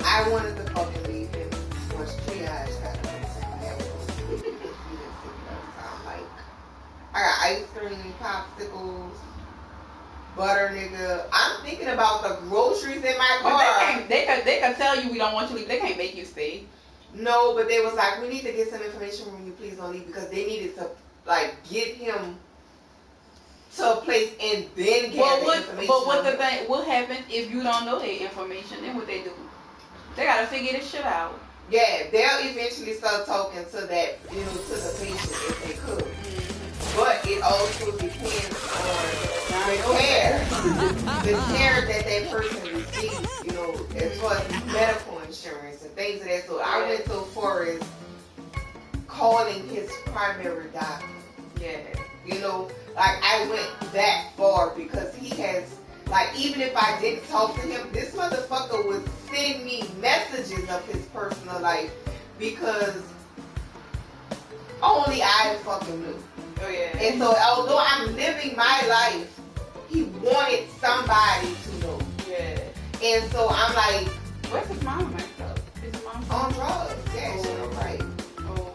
I wanted to fucking leave him once triage got up. I'm like, I got ice cream, popsicles, butter, nigga. I'm thinking about the groceries in my car. But they can tell you we don't want you to leave. They can't make you stay. No, but they was like, we need to get some information from you. Please don't leave, because they needed to like get him to a place and then get the information. But what the thing? What happens if you don't know their information? Then what they do? They gotta figure this shit out. Yeah, they'll eventually start talking to that, to the patient if they could. But it also depends on the care that person receives, as far as medical insurance and things of that sort. I went so far as calling his primary doctor. Yeah. Like I went that far because he has, like, even if I didn't talk to him, this motherfucker would send me messages of his personal life because only I fucking knew. Oh yeah. And so although I'm living my life, he wanted somebody to know. Yeah. And so I'm like, where's his mom messed up? Is his mom on drugs? Yeah, she was right. Oh.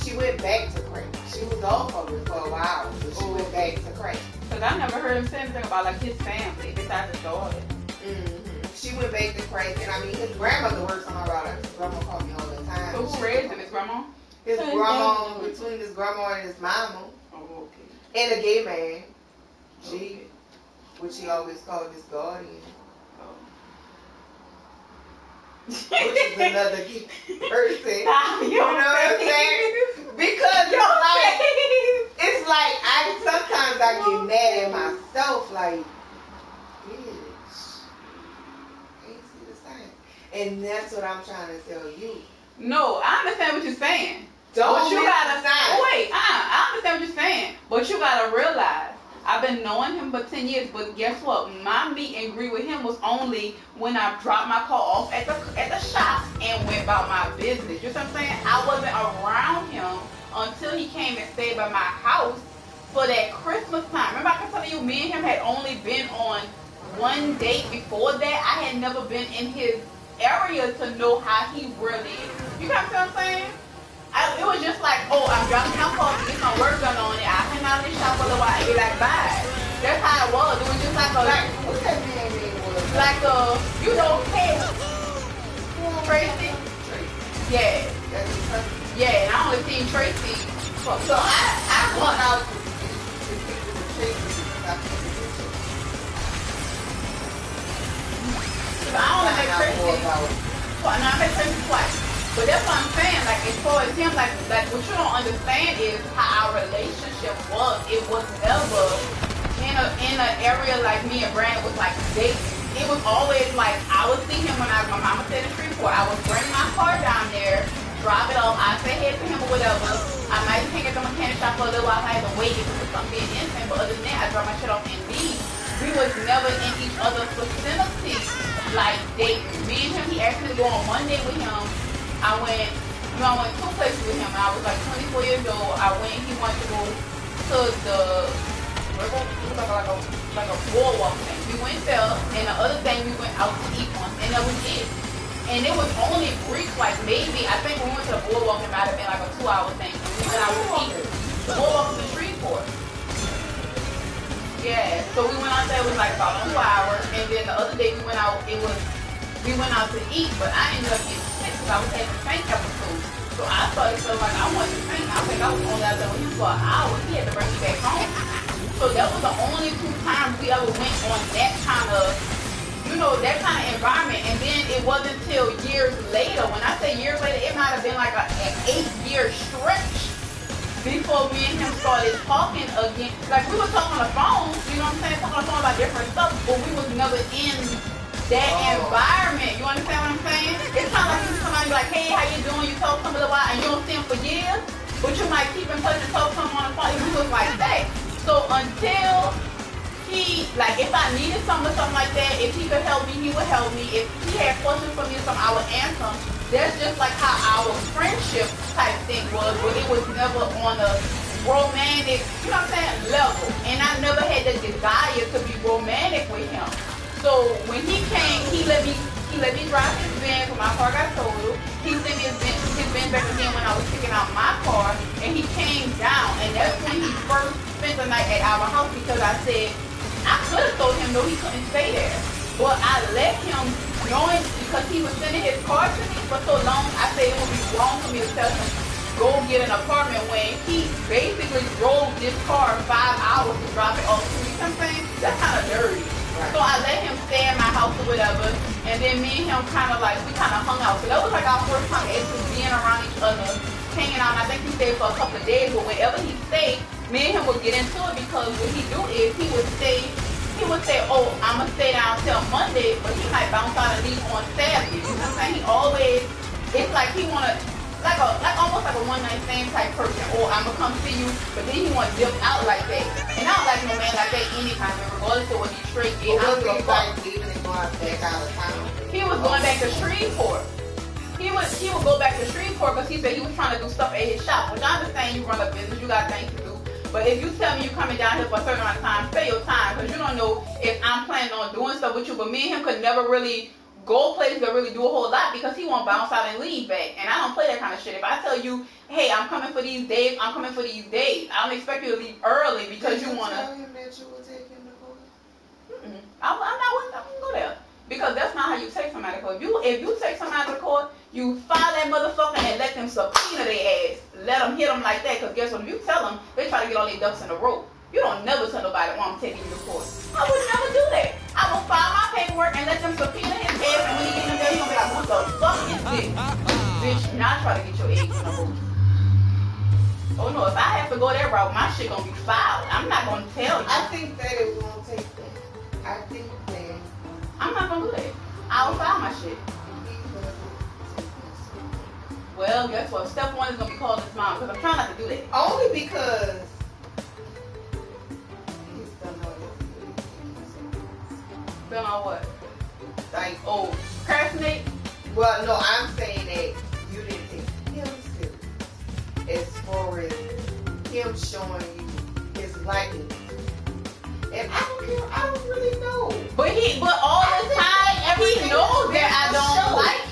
She went back to crack. She was off of it for a while, so she went back to crack. Cause I never heard him say anything about like his family besides his daughter. She went back to crack, and I mean his grandmother works on her daughter. His grandma called me all the time. So who raised him? His grandma? His grandma, between his grandma and his mama. Oh, okay. And a gay man, G, which he always called his guardian. Which is another gay person. You know what I'm saying? Because it's like sometimes I get mad at myself, like, bitch, can't see the sign. And that's what I'm trying to tell you. No, I understand what you're saying. Don't you gotta sign. Wait, I understand what you're saying, but you gotta realize I've been knowing him for 10 years. But guess what? My meet and greet with him was only when I dropped my car off at the shop and went about my business. You know what I'm saying? I wasn't around him until he came and stayed by my house for that Christmas time. Remember I was telling you, me and him had only been on one date before that. I had never been in his area to know how he really. You got what I'm saying? It was just like, oh, I'm dropping my car to get some work done on it. I hang out in the shop for a little while and be like, bye. That's how it was. It was just like a, What's that man name was? like a, you know, hey, Tracy. Yeah. That's his cousin. Yeah, and I only seen Tracy. So I went out to pick the Tracy because I think it's I only met Tracy. Well, no, I met Tracy twice. But that's what I'm saying. Like, as far as him, like what you don't understand is how our relationship was. It was never in an area like me and Brandon was like dating. It was always like I would see him when my mama said in Shreveport. I would bring my car down there, drive it off. I say hey to him or whatever. I might hang at the mechanic shop for a little while. I had to wait if it was something being instant. But other than that, I drop my shit off and leave. We was never in each other's vicinity like dating. Me and him, he asked me to go on Monday with him. I went 2 places with him. I was like 24 years old. I went, he wanted to go to the, it was like a boardwalk thing. We went there, and the other thing we went out to eat once, and that was it. And it was only brief, like maybe, I think when we went to the boardwalk, it might have been like a 2-hour thing. We went out to eat. The boardwalk was in Shreveport. Yeah, so we went out there, it was like about 2 hours, and then the other day we went out to eat, but I ended up getting sick because I was having faint episodes. So I started feeling like I wanted to faint. I think I was only out there with him for an hour. He had to bring me back home. So that was the only 2 times we ever went on that kind of, that kind of environment. And then it wasn't until years later, when I say years later, it might have been like an 8-year stretch before me and him started talking again. Like we would talk on the phone, you know what I'm saying? Talk on the phone about different stuff, but we was never in that environment. You understand what I'm saying? It's kind of like you somebody like, hey, how you doing? You talk to them a while and you don't see them for years, but you might keep in touch and talk to them on the phone. It was like that. So until he, like if I needed something or something like that, if he could help me, he would help me. If he had questions for me or something, I would answer. That's just like how our friendship type thing was, but it was never on a romantic, you know what I'm saying, level. And I never had the desire to be romantic with him. So when he came, he let me drive his van when my car got totaled. He sent me his van back again when I was picking out my car, and he came down, and that's when he first spent the night at our house because I said I could have told him no, he couldn't stay there, but I let him, knowing because he was sending his car to me for so long. I said it would be wrong for me to tell him go get an apartment when he basically drove this car 5 hours to drop it off to me. You know what I'm saying? That's kind of dirty. Right. So I let him stay at my house or whatever, and then me and him we kind of hung out. So that was like our first time actually being around each other, hanging out. And I think he stayed for a couple of days, but wherever he stayed, me and him would get into it because what he do is he would say, oh, I'm going to stay down till Monday, but he might bounce out and leave on Saturday. You know what I'm saying? He always, it's like he want to, like almost like a one-night stand type person. Or I'm gonna come see you, but then he want to dip out like that. And I don't like no man like that anytime, regardless of what he's straight. He was like leaving and going back out of town. He was going back to Shreveport. He would go back to Shreveport because he said he was trying to do stuff at his shop. Which I understand, you run a business, you got things to do. But if you tell me you're coming down here for a certain amount of time, stay your time, because you don't know if I'm planning on doing stuff with you. But me and him could never really go places that really do a whole lot because he won't bounce out and leave back. And I don't play that kind of shit. If I tell you, hey, I'm coming for these days, I don't expect you to leave early because you want to. Did you tell him that you would take him to court? I wouldn't go there. Because that's not how you take somebody to court. If you take somebody to court, you file that motherfucker and let them subpoena their ass. Let them hit them like that. Because guess what? If you tell them, they try to get all their ducks in a row. You don't never tell nobody, well, I'm taking you to court. I would never do that. I will file my paperwork and let them subpoena his ass. And when he get him there, he's going to be like, what the fuck is this? Bitch, not try to get your eggs in a row. Oh no, if I have to go that route, my shit going to be filed. I'm not going to tell you. I think that it won't take that. I think that I'm not gonna do that. I will file my shit. Well, guess what? Step 1 is gonna be calling his mom because I'm trying not to do that. Only because he's done all this. Done on what? Like, oh, procrastinate? Well, no, I'm saying that you didn't take him serious as far as him showing you his liking. And I don't care. I don't really know. But all the time, he knows that I don't like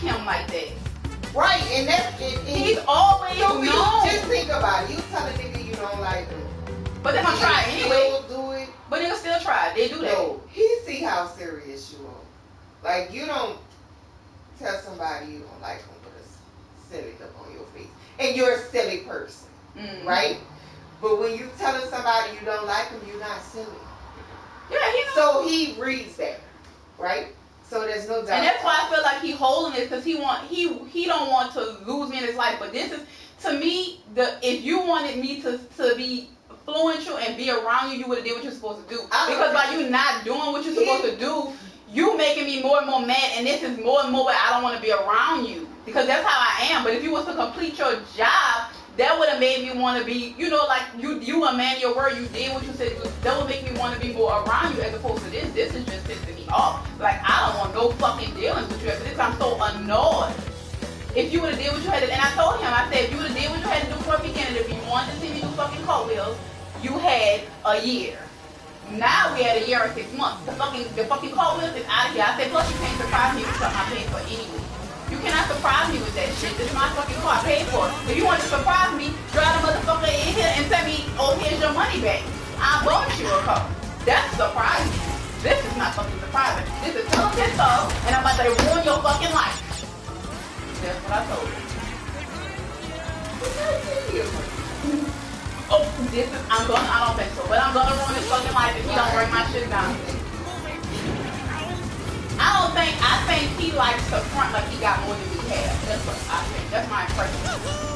Right, and that's He's always known. Just think about it. You tell a nigga you don't like him. But they're gonna try it anyway. Do it. But they'll still try it. They do that. No, he see how serious you are. Like, you don't tell somebody you don't like them with a silly look on your face. And you're a silly person, right? But when you telling somebody you don't like them, you're not silly. Yeah, so he reads that, right? So there's no doubt. And that's why I feel like he holding it, because he don't want to lose me in his life. But this is, to me, if you wanted me to be influential and be around you, you would have did what you're supposed to do. Because by you not doing what you're supposed to do, you making me more and more mad, and this is more and more where I don't want to be around you. Because that's how I am. But if you was to complete your job, that would have made me want to be, like you a man your word, you did what you said. That would make me want to be more around you as opposed to this. This is just pissing me off. Like, I don't want no fucking dealings with you after this. I'm so annoyed. If you would have did what you had to, and I told him, I said, if you would have did what you had to do before the beginning, if you wanted to see me do fucking cartwheels, you had a year. Now we had a year and 6 months. The fucking cartwheels is out of here. I said, plus you can't surprise me with something I paid for anyway. You cannot surprise me with that shit. This is my fucking car. I paid for it. If you want to surprise me, drive the motherfucker in here and tell me, oh, here's your money back. I bought you a car. That's surprising. This is not fucking surprising. This is tell him this off, and I'm about to ruin your fucking life. That's what I told him. Oh, I don't think so, but I'm gonna ruin his fucking life if he don't bring my shit down. I think he likes to front like he got more than we have. That's what I think. That's my impression.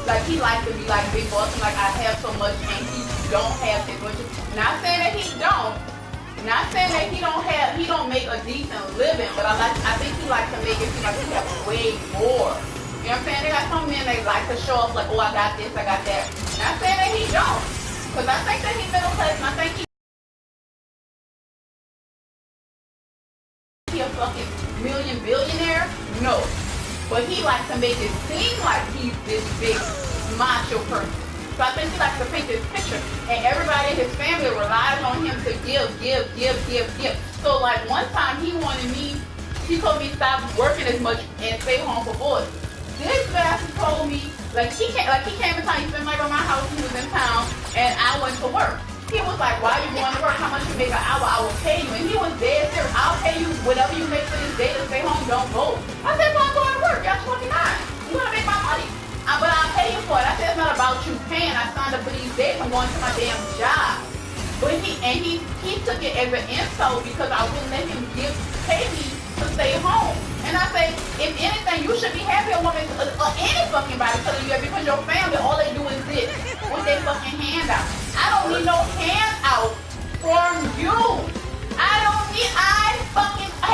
Like, he likes to be like big boss and like, I have so much and he don't have as much. Not saying that he don't. Not saying that he don't make a decent living, but I think he likes to make it seem like he has way more. You know what I'm saying? They got some men that like to show off like, oh, I got this, I got that. Not saying that he don't. Because I think that he's middle class and I think he a fucking million billionaire? No. But he likes to make it seem like he's this big macho person. So I think he likes to paint this picture. And everybody in his family relies on him to give. So like one time he told me stop working as much and stay home for boys. This bastard told me, he came in town, he spent the night at my house, he was in town, and I went to work. He was like, why are you going to work? How much you make an hour? I will pay you. And he was dead serious. I'll pay you whatever you make for this day to stay home, don't go. I said, well, I'm going to work. Y'all 29. I'm going to make my money. But I'll pay you for it. I said, it's not about you paying. I signed up for these days. I'm going to my damn job. But he took it as an insult because I wouldn't let him pay me to stay home. And I say, if anything, you should be happy a woman, or any fucking body telling you that, because your family, all they do is this, with their fucking hand out. I don't need no handout from you. I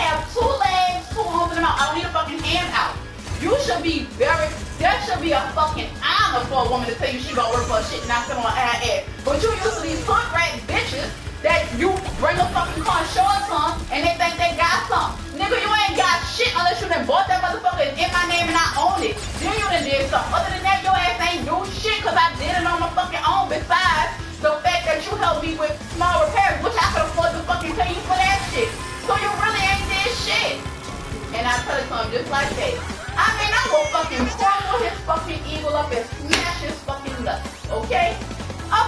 have 2 legs, 2 arms in the mouth. I don't need a fucking handout. You should be that should be a fucking honor for a woman to tell you she gonna work for a shit and not sit on her ass. But you used to these hood rat bitches that you bring a fucking car and show us some and they think they got some. Nigga, you ain't got shit unless you done bought that motherfucker in my name and I own it. Then you done did something. Other than that, your ass ain't do shit because I did it on my fucking own, besides the fact that you helped me with small repairs, which I could afford to fucking pay you for that shit. So you really ain't did shit. And I tell it to him just like that. I mean, I'm gonna fucking crumble his fucking eagle up and smash his fucking nuts. Okay?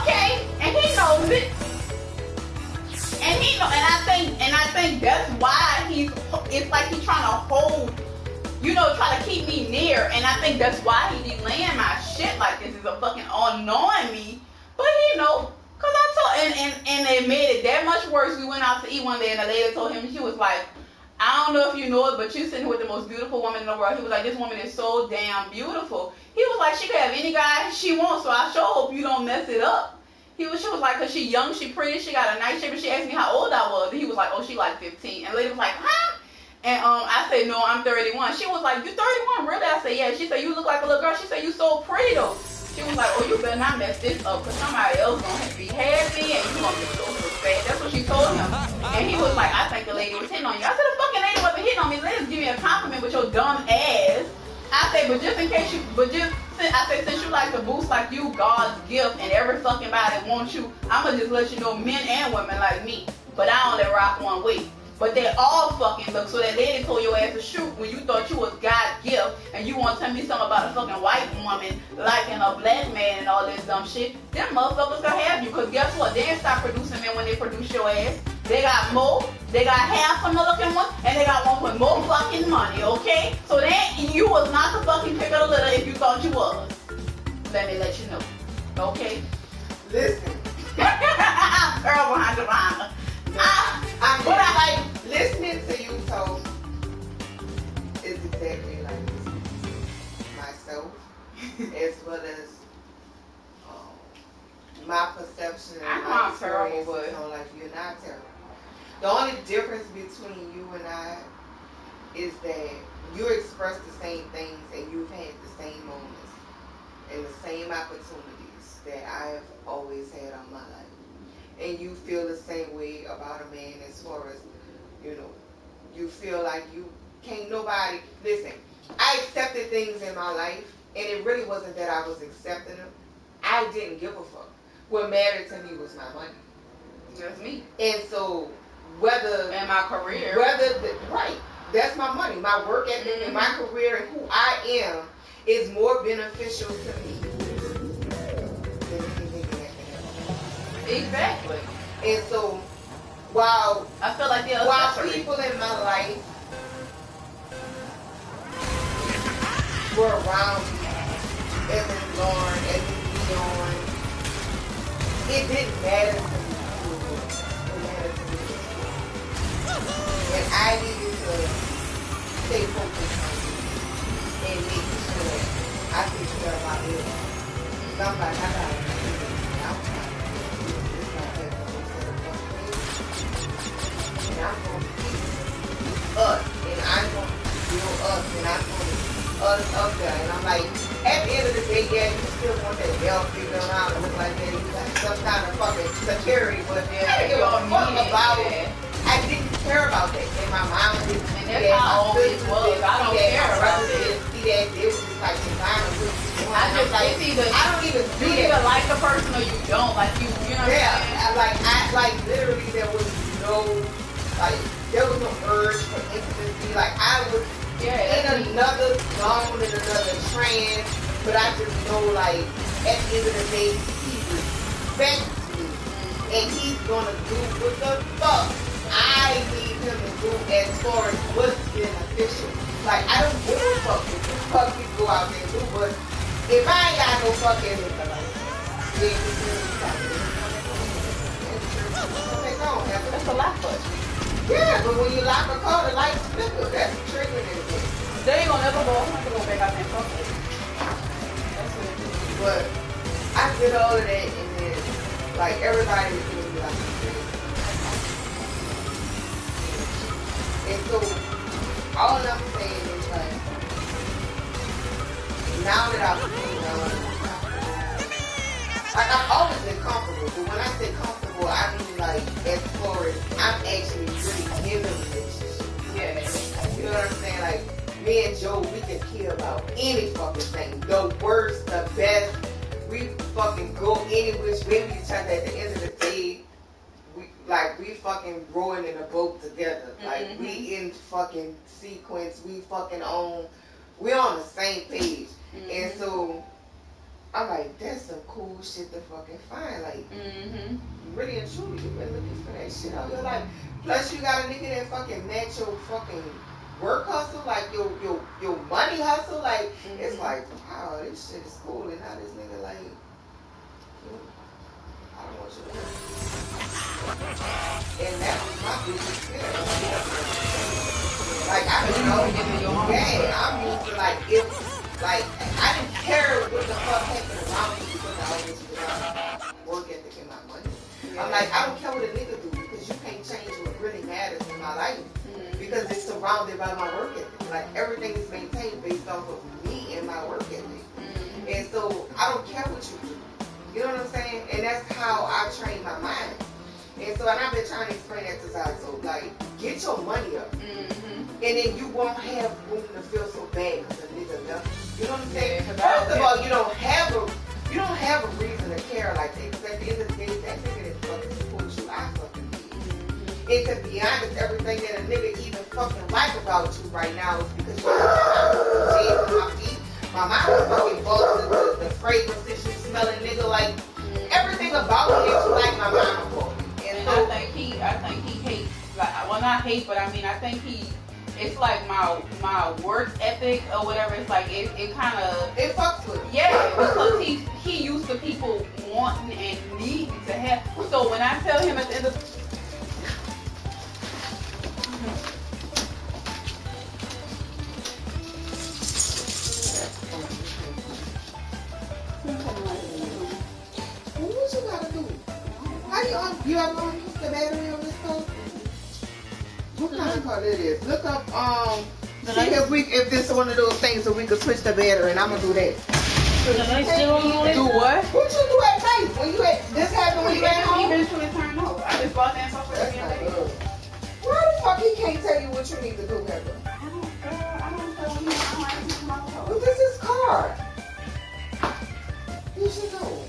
Okay? And he knows it. And I think that's why it's like he's trying to hold, try to keep me near. And I think that's why he delaying my shit like this, is a fucking annoying me. But cause I told, and it made it that much worse. We went out to eat one day and the lady told him, she was like, I don't know if you know it, but you're sitting with the most beautiful woman in the world. He was like, this woman is so damn beautiful. He was like, she could have any guy she wants, so I sure hope you don't mess it up. She was like, cause she young, she pretty, she got a nice shape, and she asked me how old I was. And he was like, oh, she like 15. And the lady was like, huh? And I said, no, I'm 31. She was like, you 31, really? I said, yeah. She said, you look like a little girl. She said, you so pretty though. She was like, oh, you better not mess this up, cause somebody else gonna be happy and you gonna get so sad. That's what she told him. And he was like, I think the lady was hitting on you. I said, the fucking lady wasn't hitting on me. Let us give me a compliment with your dumb ass. I said, but just in case since you like to boost like you, God's gift, and every fucking body wants you, I'ma just let you know, men and women like me, but I only rock one way. But they all fucking look. So that lady told your ass to shoot when you thought you was God's gift, and you want to tell me something about a fucking white woman liking a black man and all this dumb shit. Them motherfuckers gonna have you, cause guess what? They didn't stop producing men when they produce your ass. They got more. They got handsome looking one, and they got one with more fucking money. Okay? So then you was not the fucking pick of the litter if you thought you was. Let me let you know. Okay? Listen. Girl behind the behind. I like listening to you talk is exactly like listening to myself, as well as my perception and my experience. Like, you're not terrible. The only difference between you and I is that you express the same things and you've had the same moments and the same opportunities that I have always had on my life. And you feel the same way about a man as far as, you know, you feel like you can't nobody, listen, I accepted things in my life, and it really wasn't that I was accepting them. I didn't give a fuck. What mattered to me was my money. That's me. And so, whether... And my career. Right. That's my money. My work ethic and my career and who I am is more beneficial to me than anything else. Exactly. And so, while I feel like people in my life were around me, as in Lauren, as in Leon, it didn't matter to me. It mattered to me. And I needed to stay focused on it and make sure I take care of my business. So I'm like, I gotta do this. I'm trying. And I'm going to keep us, and I'm going to build us, and I'm going to us up there. And I'm like, at the end of the day, yeah, you still want that bell figure around and look like that. You got some kind of fucking security, but I didn't give a fuck about it. I didn't care about that. And my mom didn't see that. And that's how I always was. I don't care about it. See that. It was just like designer with you. I don't even do that. You either like the person or you don't. Like you know what I'm saying? Like literally there was no, like, there was no urge for intimacy. Like, I was in another zone, in another trance, but I just know, like, at the end of the day, he respects me, and he's gonna do what the fuck I need him to do as far as what's beneficial. Like, I don't give a fuck what the fuck we go out there and do, but if I ain't got no fucking, that's a lot for you. Yeah, but when you lock a car, the lights flicker. That's triggering it. They ain't gonna never go back out there and fuck with it. That's what it is. But I did all of that, and then, like, everybody was doing me like this. And so, all I'm saying is, like, now that I've seen like, I've always been comfortable, but when I say comfortable, I mean, like, as far as I'm actually really in a relationship. Yeah. You know what I'm saying? Like, me and Joe, we can care about any fucking thing. The worst, the best. We fucking go any which way with each other. At the end of the day, we fucking rowing in a boat together. Like, we in fucking sequence. We on the same page. And so, I'm like, that's some cool shit to fucking find. Like, really and truly, you've been looking for that shit all your life. Plus, you got a nigga that fucking match your fucking work hustle, like your money hustle. Like, it's like, wow, this shit is cool. And now this nigga, like, I don't want you to work. And that was my biggest fear. Like, I'm used to, like, if. Like, I didn't care what the fuck happened around me because I always without work ethic and my money. I'm like, I don't care what a nigga do because you can't change what really matters in my life because it's surrounded by my work ethic. Like, everything is maintained based off of me and my work ethic. And so, I don't care what you do. You know what I'm saying? And that's how I train my mind. And so, and I've been trying to explain that to Zai. So, like, get your money up. And then you won't have room to feel so bad because the nigga left. You know what I'm saying? First of all, you don't have a reason to care like that. Because at the end of the day, that nigga that fucking supports you, I fucking need. And to be honest, every thing that a nigga even fucking like about you right now is because you're my feet. My mama fucking bought the fragrance that you smelling, nigga. Like everything about me that you like, my mama bought me. And I think he hates. Like, well, not hate, but I mean, I think it's like my work ethic or whatever. It's like it kind of it fucks with him. Yeah, because he used to people wanting and needing to have. So when I tell him at the end of what you gotta do? How you ever unhook the battery on this car? What kind of car it is? Look up see if this is one of those things that we could switch the battery, and I'm gonna do that. do what? What you do at night when you at this happened when you at home? Eventually turn off. I just bought that software. That's not good. Why the fuck he can't tell you what you need to do, Pepper? I don't tell him. I don't like him about Well, this is car. You should know.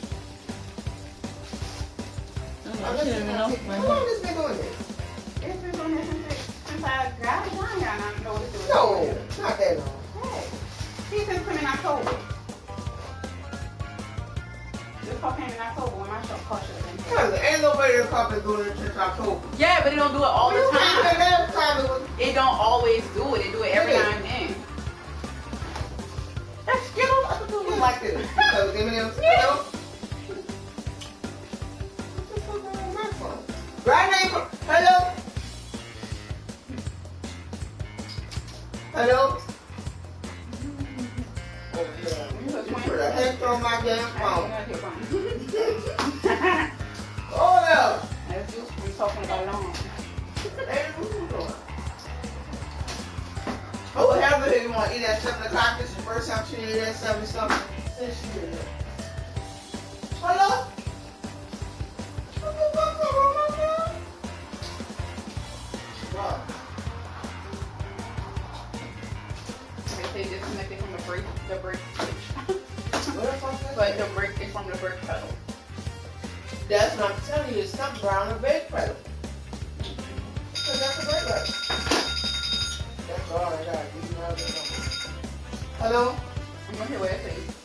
How long has been doing this? It's been doing this since I got it. I don't know what to do. No, not that long. Hey, he just came in October. This car came in October when my car should have been. Cause ain't nobody in car been doing it since October. Yeah, but it don't do it all the time. Last time it was. It don't always do it. It do it every now and then. That's Skittles. I thought it was Like this. So give me them Skittles. Right name. Hello. Hello. Oh yeah. You put a heck on my damn phone. Hold up. That's just we talking about long. Oh, hell you want to eat at 7 o'clock? This is the first time she ate at 7 something. Since she did it. Hello? What the fuck is wrong with you? What? They disconnected from the brake switch. What the fuck is But that? the brake is from the brake pedal. That's what I'm telling you. It's something brown and brake pedal. So that's a brake pedal. That's all I got. You know this. Hello? I'm gonna hear what it says.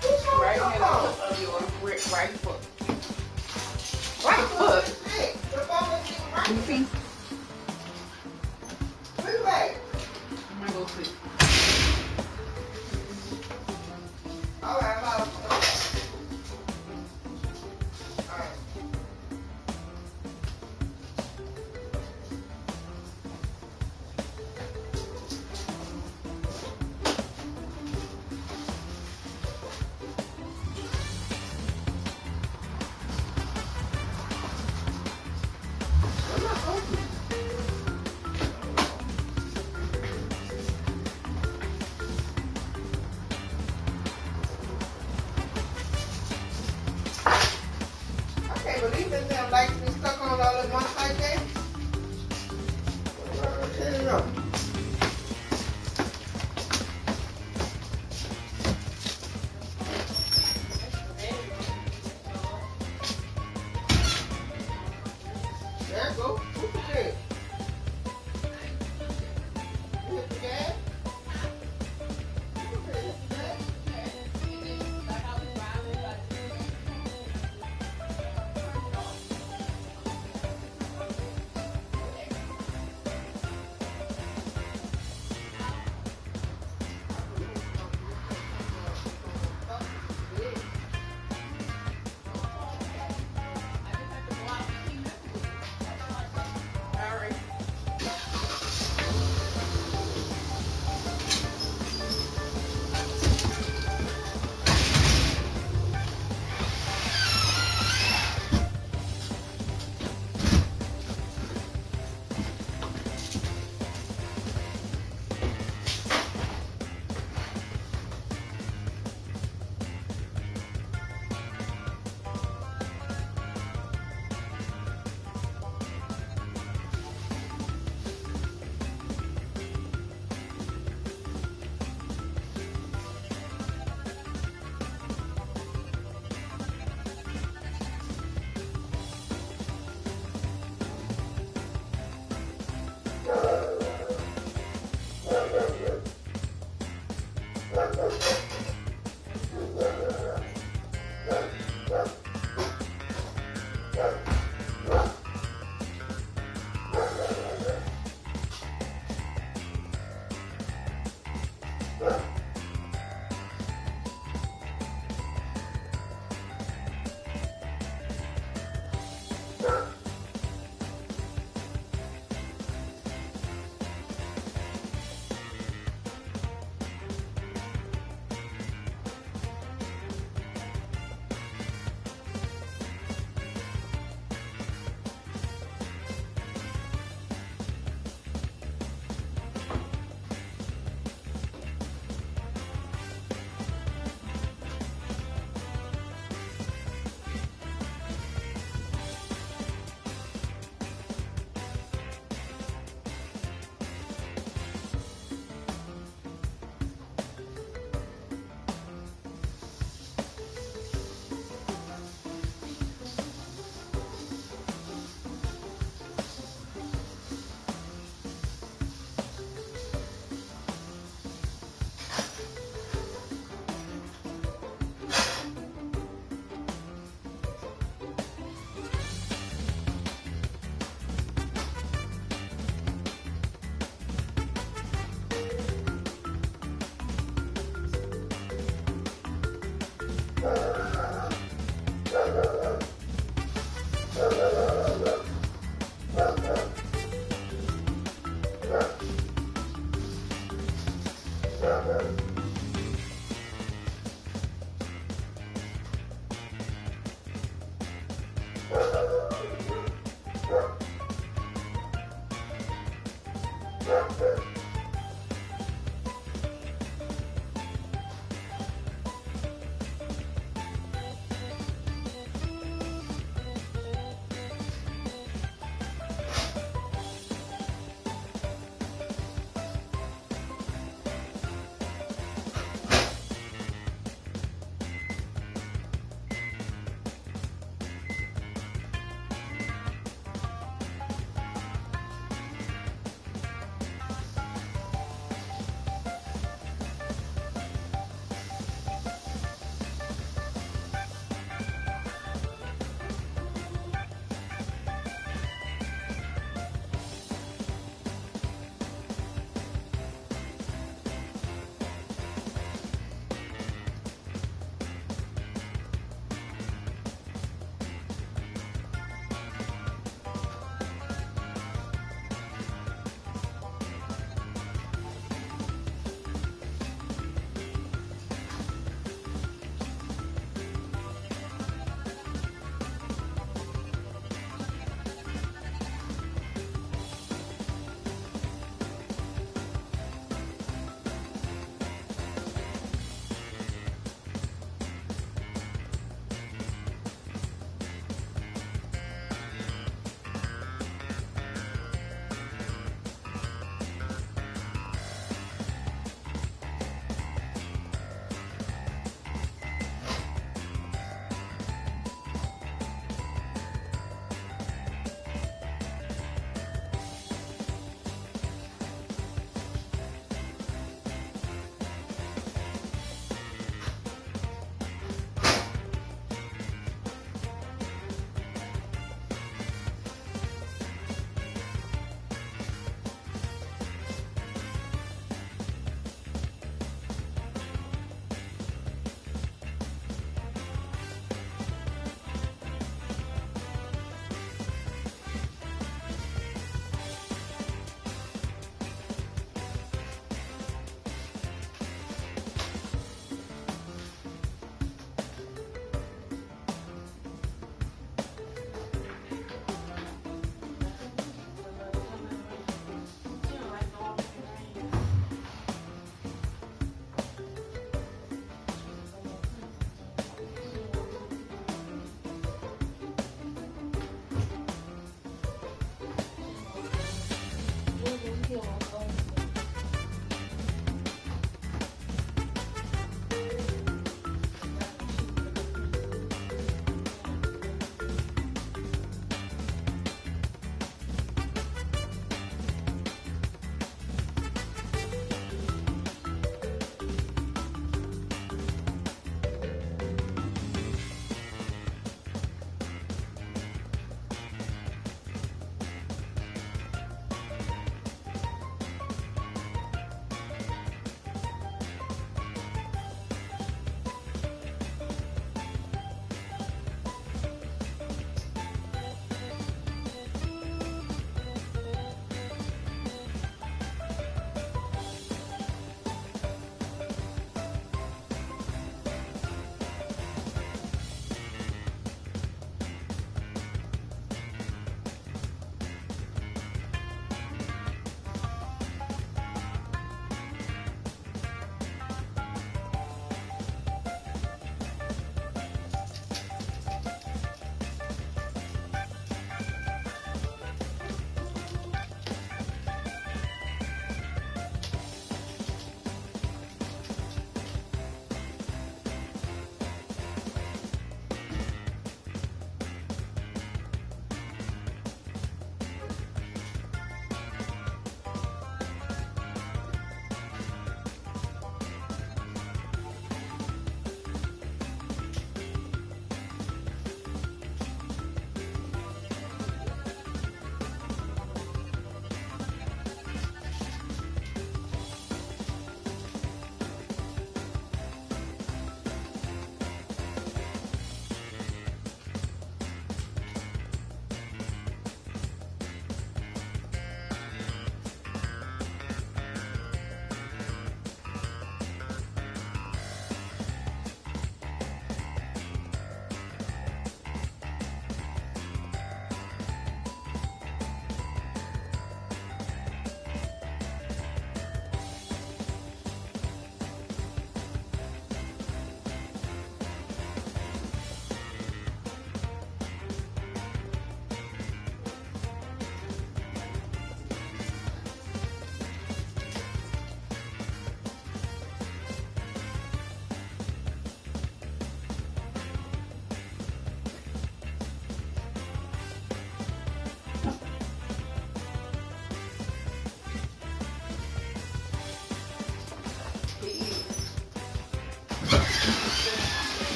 What's wrong Right with near your the phone? tip of your right foot. Right foot. Hey, your phone is even right. Goofy. Where you at? I'm gonna go sleep. All right, I'm out. All right.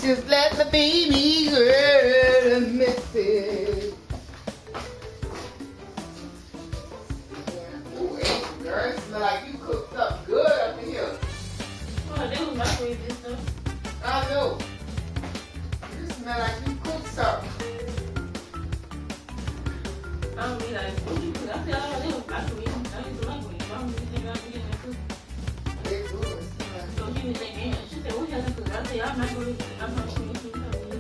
Just let the baby girl miss it. Ooh, hey, girl, it smell like you cooked up good up in here. Oh, they was microwave this stuff. I know. You smell like you cooked something. I don't mean like, what you cook? I said, oh, they was microwave. I used to microwave. I don't really think I was getting that cook. They good. So she was like, man, she said, what you have to cook? I said, I microwave. I'm not sure if you know me.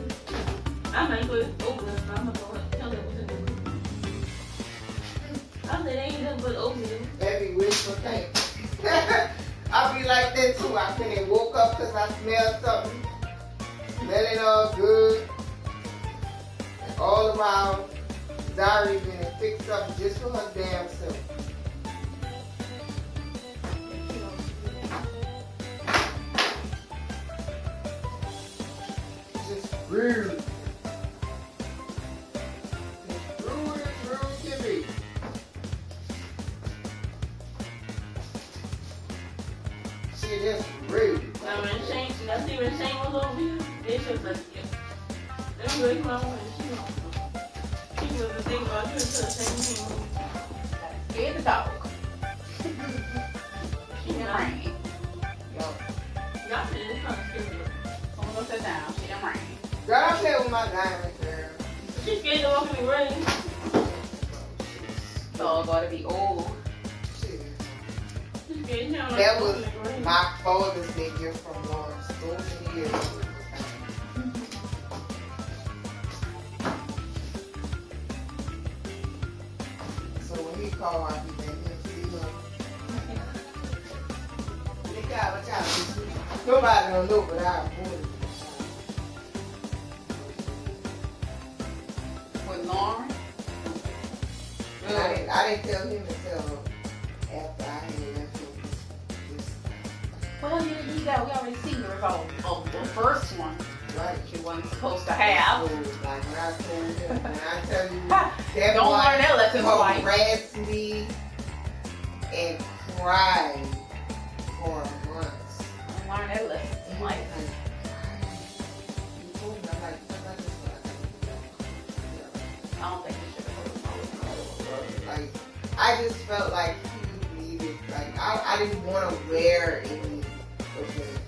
I microwave over and I'm going to tell her what to do. I said, they ain't nothing but oatmeal. Baby, wishful thinking. I'll be like that too. I finna woke up because I smelled something. Smelling all good. And all around, Zari finna fix something just for her damn self. Just rude. Rude as rude can be. She just rude. Now when Shane, I see when Shane was over here, they just like, yeah. Let me wake my mom and she was thinking about you until Shane came home. Scared the dog. She done Rain. Y'all said it's kind of scary. Someone go sit down. She done rain. Girl, I play with my diamond, girl. She's scared to walk in the rain. Dog gotta be old. Shit. She's scared to That was my father's Day gift from Lawrence. So many years ago. So when he called, I be letting him see him. They got what y'all do. Nobody don't know, but I bought it. With Lauren. I didn't tell him to tell her after I had left him. Well, you got, we already seen the result of the first one. Right. She wasn't supposed to have. So, like when I told him, when I tell you Ha, that don't boy learn that lesson twice. harassed me and cried for months. Don't learn that lesson twice. I don't think you should have Like, I just felt like he needed, like, I didn't want to wear any of his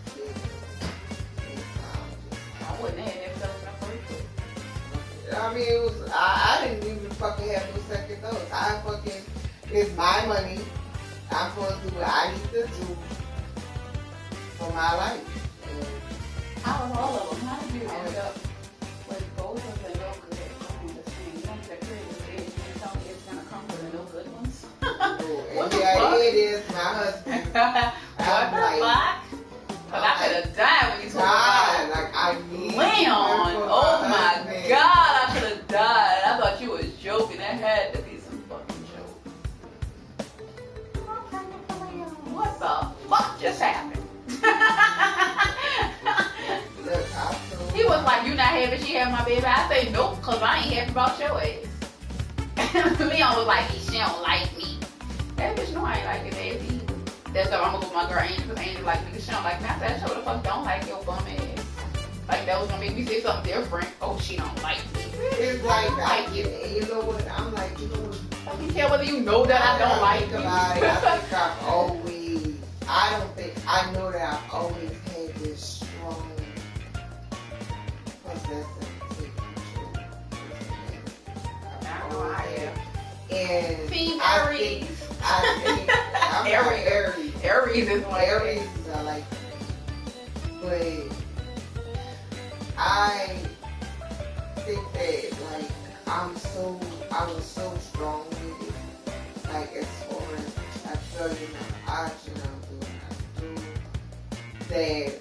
I wouldn't have had that feeling in the first place. I mean, it was, I didn't even fucking have no second thoughts. I fucking, it's my money. I'm supposed to do what I need to do for my life. And How was all of them? How did you end up with both of the no good at the same? You don't get a creative edge. You tell me it's going to come with the no good ones. What the yeah, fuck? it is my husband. What the fuck? But I could have died when you told me God, about like I need Leon. her for Oh my husband. God, I could have died. I thought you was joking. That had to be some fucking joke. What the fuck just happened? Look, I told He was like, you not happy she had my baby? I say, nope, because I ain't happy about your ass. Leon was like, she don't like me. That bitch know I ain't like his ass either. That's why I'm gonna go with my girl Angel, because Angel like me, because she don't like me. I said, show the fuck don't like your bum ass. Like, that was gonna make me say something different. Oh, she don't like me. It's like, Like you. you know what, I'm like, you know what, I can tell whether you know that I don't like think you. about it, I think I know that I've always had this strong possessive control. I know I have. And Team I think, Aries. I'm Aries. Aries. Aries is like Aries is I like, but I think that like I was so strong with it. Like as far as I feel in my option, I'm doing that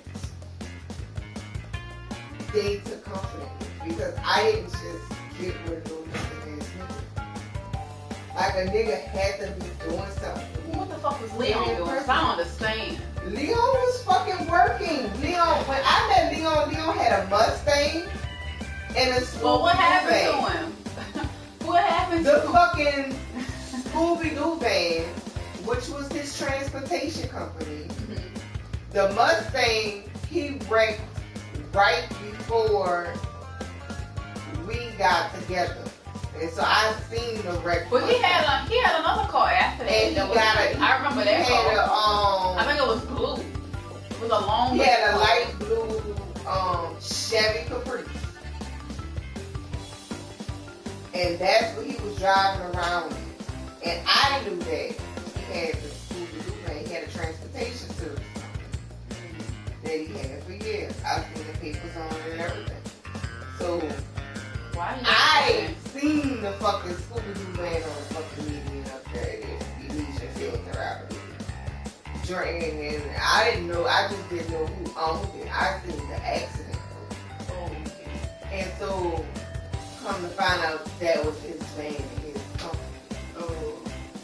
they took confidence because I didn't just get rid of those nothing ass niggas. Like a nigga had to be doing something for me. what the fuck was Leon doing? 'Cause I don't understand. Leon was fucking working. Leon, when I met Leon had a Mustang and a Scooby-Doo Well, what happened van. to him? What happened The to him? fucking Scooby-Doo van, which was his transportation company. The Mustang, he wrecked right before we got together. And so I seen the record. But he had another car after that. And I remember that car. I think it was blue. It was a long. He had a light blue Chevy Caprice. And that's what he was driving around in. And I knew that he had the Scooby-Doo man. He had a transportation service that he had for years. I've seen the papers on it and everything. So I seen the fucking Scooby-Doo man on the fucking media up there. It is Field Therapy. Drinking, and I didn't know. I just didn't know who owned it. I seen the accident. And so, come to find out that was his van and his company.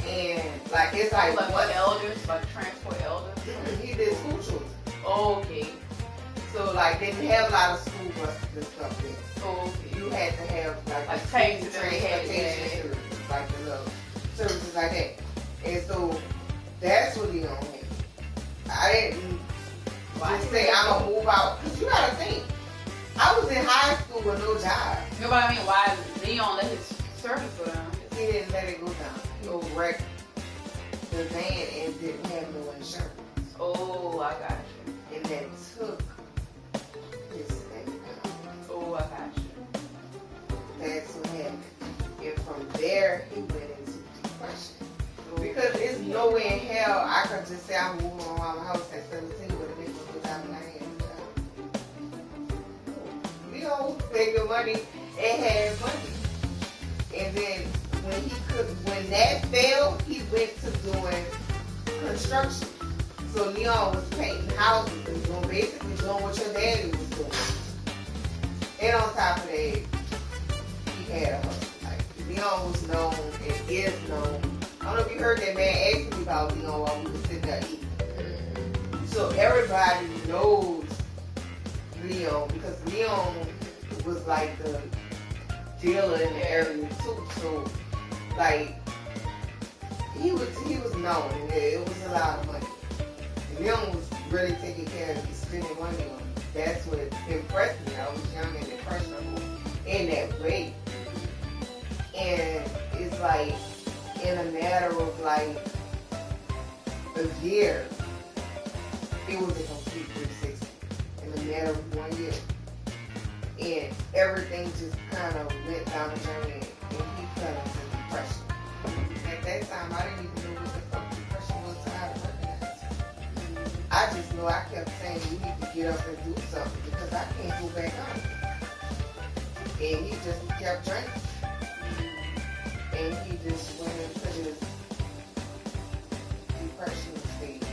And like it's like what elders, like transport elders. He did school children. Okay. So like they didn't have a lot of school buses and stuff there. Okay. You had to have like taxis, transportation services, like the little services like that. And so that's what he owned. I didn't just say I'm gonna move out, cause you gotta think. I was in high school with no job. You know what I mean? Why Leon let his service go down? He didn't let it go down. He wrecked the van and didn't have no insurance. Oh, I got you. And that took his thing down. Oh, I got you. That's what happened. And from there, he went into depression. Because there's no way in hell I could just say I'm moving around my house at 17 with a nigga without my hands. We don't make your money and have money. And then when that failed, he went to doing construction. So Leon was painting houses and basically doing what your daddy was doing. And on top of that, he had a hustle. Like Leon was known and is known. I don't know if you heard that man ask me about Leon while we were sitting there eating. So everybody knows Leon because Leon was like the dealer in the area too. So like he was known and it was a lot of money. And Leon was really taking care of me, spending money on me. That's what impressed me. I was young and impressionable in that way. And it's like in a matter of like a year, it was a complete 360 in a matter of 1 year. And everything just kind of went down the drain and he fell into depression. At that time, I didn't even know what the fuck depression was to how to recognize it. I just know I kept saying, you need to get up and do something because I can't go back on. And he just kept drinking. And he just went into this depression stage.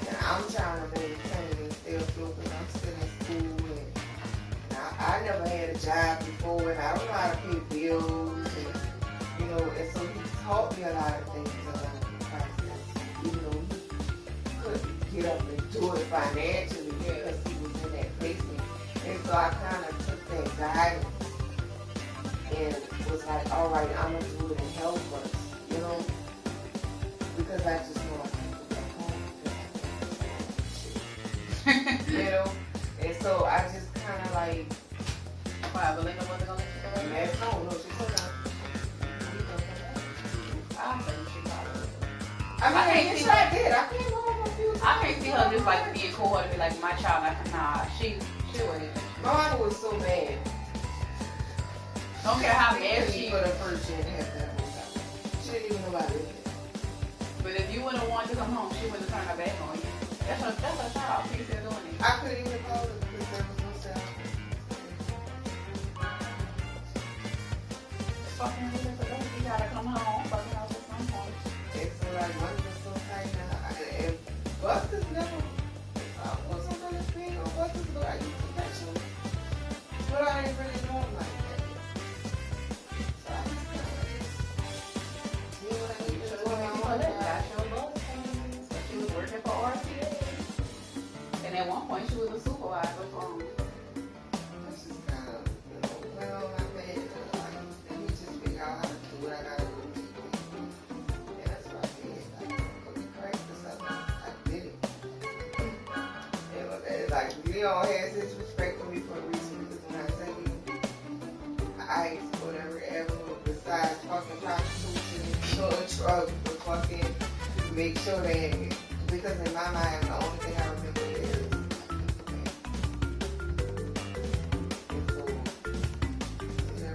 And I'm trying to maintain and still feel because I'm still in school and I never had a job before and I don't know how to pay bills and and so he taught me a lot of things about the process, even though he couldn't get up and do it financially because he was in that basement. And so I kind of took that guidance and was like, all right, I'm going to do it in hell first, because I just know I can't go back home. And so I just kind of like, why, Belinda wasn't going to let you go? No, she told me. I think she probably would. I can't see her. I can't go home a few times. I can't see her just like being cool to be like my child. Like, nah, she wouldn't. My mama was so mad. Don't care how mad she for the first year and a half that whole time. She didn't even know about it. But if you wouldn't want to come home, she wouldn't turn her back on you. That's her child. She's still doing it. I couldn't even call her because there was no cell. Fucking you gotta come home. Fucking out at some point. And so like money was so tight now. And buses never. I wasn't really paying on buses, but I used to catch them. But I didn't really know them like that. So I just kind of did what I needed to do on my own time. She was working for RTA. And at one point she was a supervisor for them. That's just kind of, well, my bad. Let me just figure out how to do what I gotta do. And that's what I did. Like, practice, I did it. And like, Leon has his respect for me from the truck to fucking make sure they, because in my mind, the only thing I remember is, and so, you know,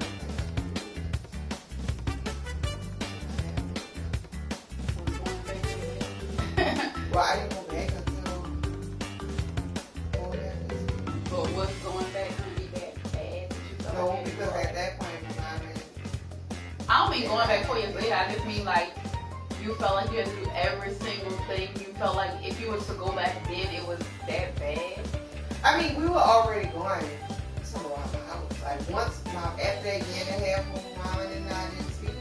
well, I didn't go back until 4 years. But what's going back gonna be bad? No, because at that point, my mind, I don't mean going back 4 years later. I just mean like you felt like you had to do every single thing. You felt like if you were to go back then, it was that bad. I mean, we were already going to my house. Like once after that year and a half when Mom and I didn't speak,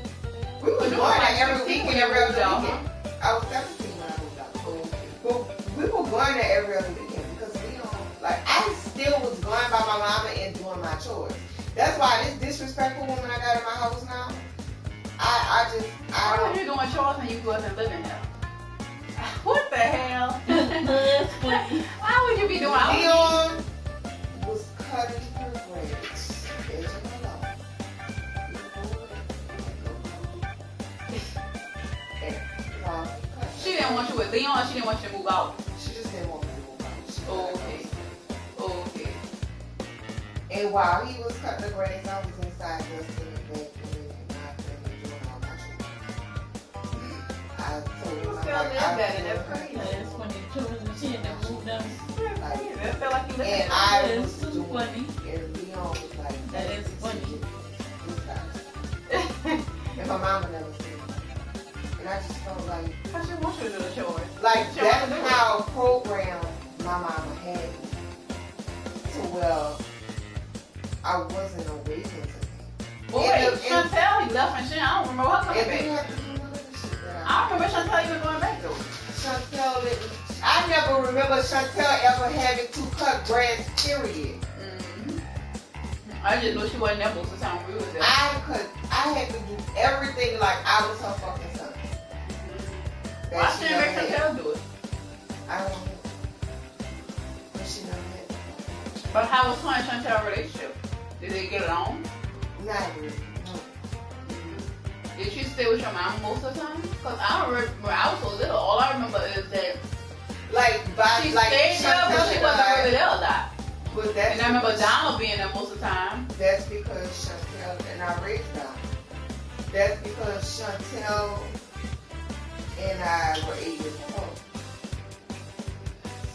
we were going like every weekend, every other weekend. I was 17 when I moved out. But we were going there every other weekend because we don't, like, I still was going by my mama and doing my chores. That's why this disrespectful woman I got in my house now, I Why don't. were you doing chores when you wasn't living there? What the hell? That's funny. Why would you be doing? Leon was cutting her braids, edging her lawn. She didn't want you with Leon. She didn't want you to move out. She just didn't want me to move out. She Okay. Okay. And while he was cutting the grass, I was inside just in the back and doing all my chores. I told him, I'm Feel like, that better. I That's crazy. That's funny. Children and shit that moved down. That felt like you lived and there. I That was is too doing, funny. and Leon was like, That is funny. And my mama never seen it. And I just felt like, How she want you to do the chores? like She that's wanna do it. how programmed my mama had me. To well, I wasn't awakened to me. Well, wait, Chantel, you left and shit. I don't remember her And coming we back. had to do none of the shit that I don't remember Chantel even going back though. Chantel didn't. I never remember Chantel ever having to cut grass, period. I just know she wasn't there most of the time we was there. I had to do everything like I was her fucking son. Why she didn't make never had. Chantel do it? I don't know. But she never had. But how was her and Chantel relationship? Did they get along? Not really. No. Did she stay with your mom most of the time? Because I don't remember, when I was so little, all I remember is that Like by she like stayed there, but she wasn't really there a lot. But that's And I remember because- Donald being there most of the time. That's because Chantel and I raised Donald. That's because Chantel and I were 8 years old.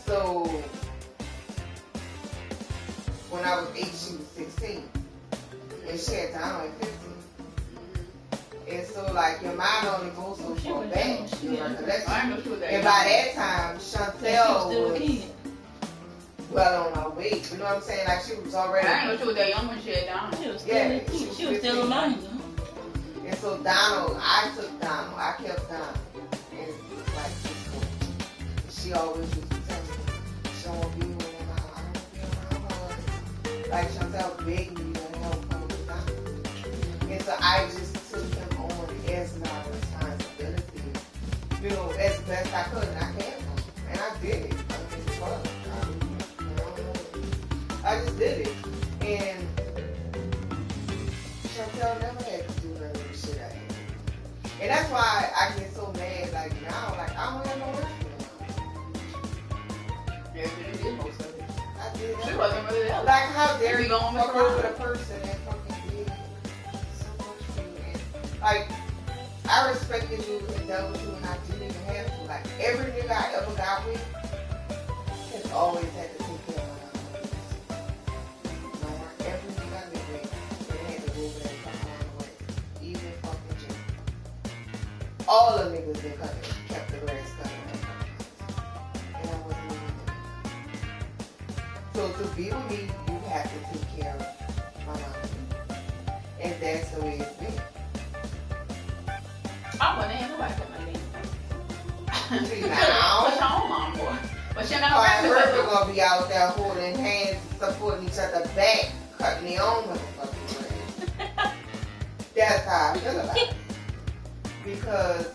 So when I was 8, she was 16. And she had Donald at 15. And so like your mind only goes so She far was back. young. She Your was- recollection. I didn't know she was that And young. by that time, She was Chantel still a was kid. well on her way. You know what I'm saying? Like she was already. I didn't know she was that young when she had Donald. She was still Yeah, a kid. She was still a minor. And so Donald, I took Donald. I kept Donald. And like she always used to tell me, she don't want to be with him. I don't want to be around her. Like Chantel begged me to help her with Donald. And so I just took him on as my responsibility. You know, as best I could. And I kept him. And I did it. I mean, it's fun. I just did it. And Chantel never had to do none of the shit I had. And that's why I get so mad, like now, like I don't have no work for Yeah, she did most of it. I did She that. wasn't really there. Like how dare You you going fuck with over her? the person that fucking did so much for you. And like I respected you and dealt with you and I didn't even have to. Like every nigga I ever got with has always had to take care of my life. Every nigga I lived with, they had to go over there and come on the way. Even fucking Jim. All the niggas they cut it, kept the grass cut. And I wasn't even there. So to be with me, you have to take care of my mom. And that's the way it's been. I wasn't in nobody cut my name. See, Push now, her own mom boy. But she never I got heard we're to gonna be out there holding hands, supporting each other back, cutting their own motherfucking grass. That's how I feel about it. Because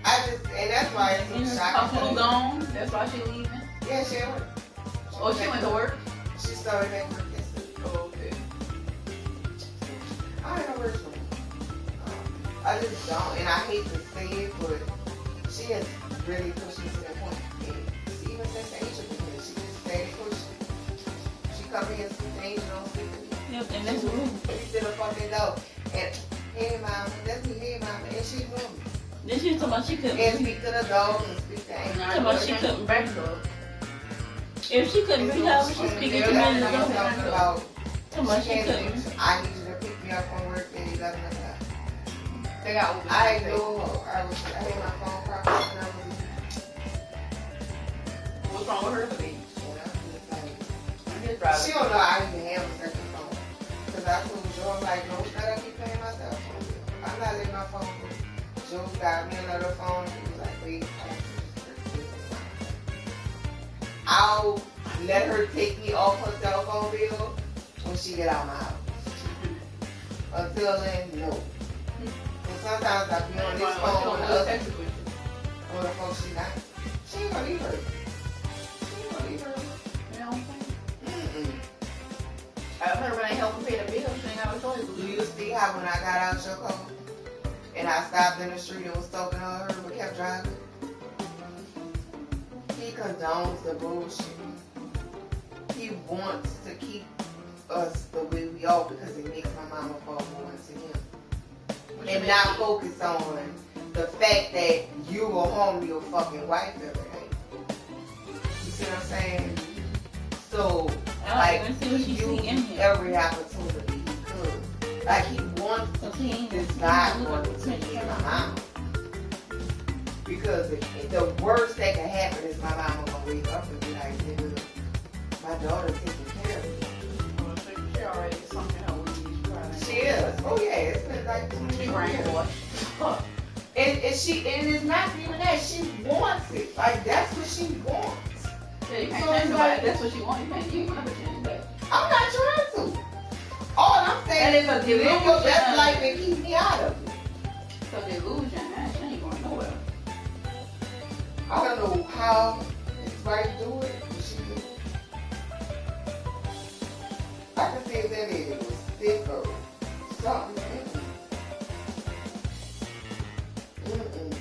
I just, and that's why it's so Her shocking. food gone. That's why she leaving. Yeah, she went. Oh, she went to work. She started at work yesterday. Oh, okay. I ain't no work for me. I just don't, and I hate to say it, but she has really pushed me to that point. And even since the age of the kid, she just steady pushing. She come here and speak to Angel, don't speak to me. Yep, and that's rude. Speak to the fucking dog. And, hey mama, that's me, hey mama, and she knew me. Then she was talking about she couldn't. And speak to the dog and speak to Angel. Talking about she couldn't break her. If she couldn't reach out, she speaking to me. Talking about, Talking about she couldn't. I need you to pick me up from work at 11 o'clock. They got Uber. I knew I had my phone properly and I was, What's wrong with her to be? and I'm just like, I'm just driving. she don't know I even have a second phone. Cause I told Joe, I'm like, no, I don't keep paying my cell phone bill. I'm not letting my phone bill. Joe got me another phone. He was like, wait, I'll let her take me off her cell phone bill when she get out my house. Until then, no. So sometimes I be on this phone with her. On the phone, she not. She ain't gonna leave her. She ain't gonna leave her. You know what I'm saying? Mm-mm. I heard when I help her pay the bill, she ain't got a choice. Do you see how when I got out your car and I stopped in the street and was talking to her but kept driving? He condones the bullshit. He wants to keep us the way we are because it makes my mama fall more into him. And not focus on the fact that you will home your fucking wife every day. You see what I'm saying? So, like, he used every opportunity he could. Like, he wants to keep this guy going between me and my mama. Because the worst that can happen is my mama gonna wake up and be like, nigga, my daughter taking care of me. She already something else. She is. Oh yeah, it's been like 2 She years. And it's not even that. She wants it. Like, that's what she wants. Yeah, you can't So change it's nobody. like- That's what she wants. You can't never change that. I'm not trying to. All I'm saying That is a live your delusion. best life and keep me out of it. So delusion, man, she ain't going nowhere. I don't know how it's right to do it, but she do it. I can see if that lady was sick or something. Mm-mm.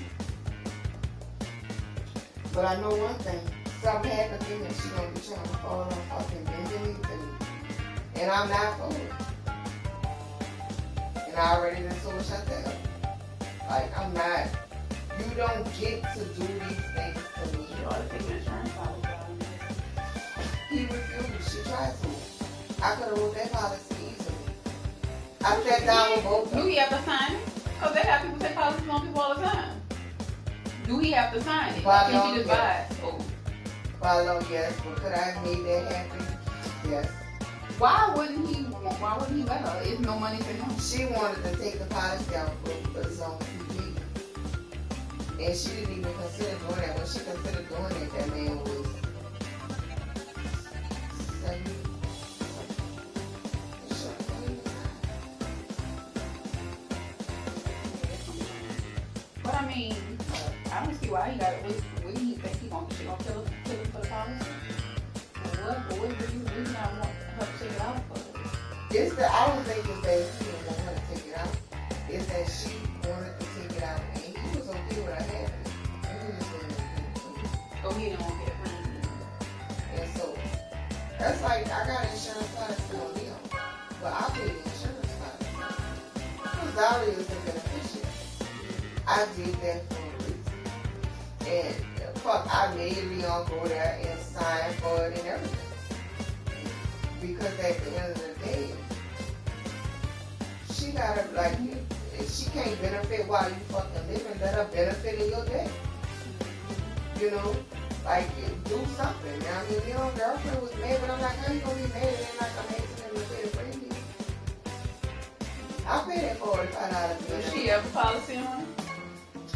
But I know one thing. Something happened to me and she gonna be trying to fall on fucking bending me. And I'm not for it. And I already done told her shut that up. Like, I'm not. You don't get to do these things to me. She ought to take an insurance policy out of it. He refused. She tried to. I could have wrote that policy easily. I sat down with both of Do them. he have to sign it? Because they have people take policies on people all the time. Do he have to sign it? Why Can don't she just you? buy it? Oh. Follow, yes, but could I have made that happen? Yes. Why wouldn't he let her? It's no money for him. She wanted to take the policy out for his own PG. And she didn't even consider doing that. When she considered doing it, that man was 70. But I mean, I don't see why he got it. What do you think she gonna kill him for the policy? What do you not want her to take it out for? I don't think it's that he didn't want her to take it out. It's that she wanted to take it out. And he was okay with her having it. And he just didn't want it. So he didn't want to get friends. And so, that's like, I got insurance policy on them. But I pay the insurance policy. Because Dolly is the beneficiary. I did that for a reason. And fuck, I made Leon go there and sign for it and everything. Because at the end of the day, she gotta, like, she can't benefit while you fucking living. Let her benefit in your day. You know? Like, do something. I mean, you know, girlfriend was mad, but I'm like, how you gonna be mad? It ain't like I'm asking them to pay the premium. I'll pay that $45 bill. Does she have a policy on it?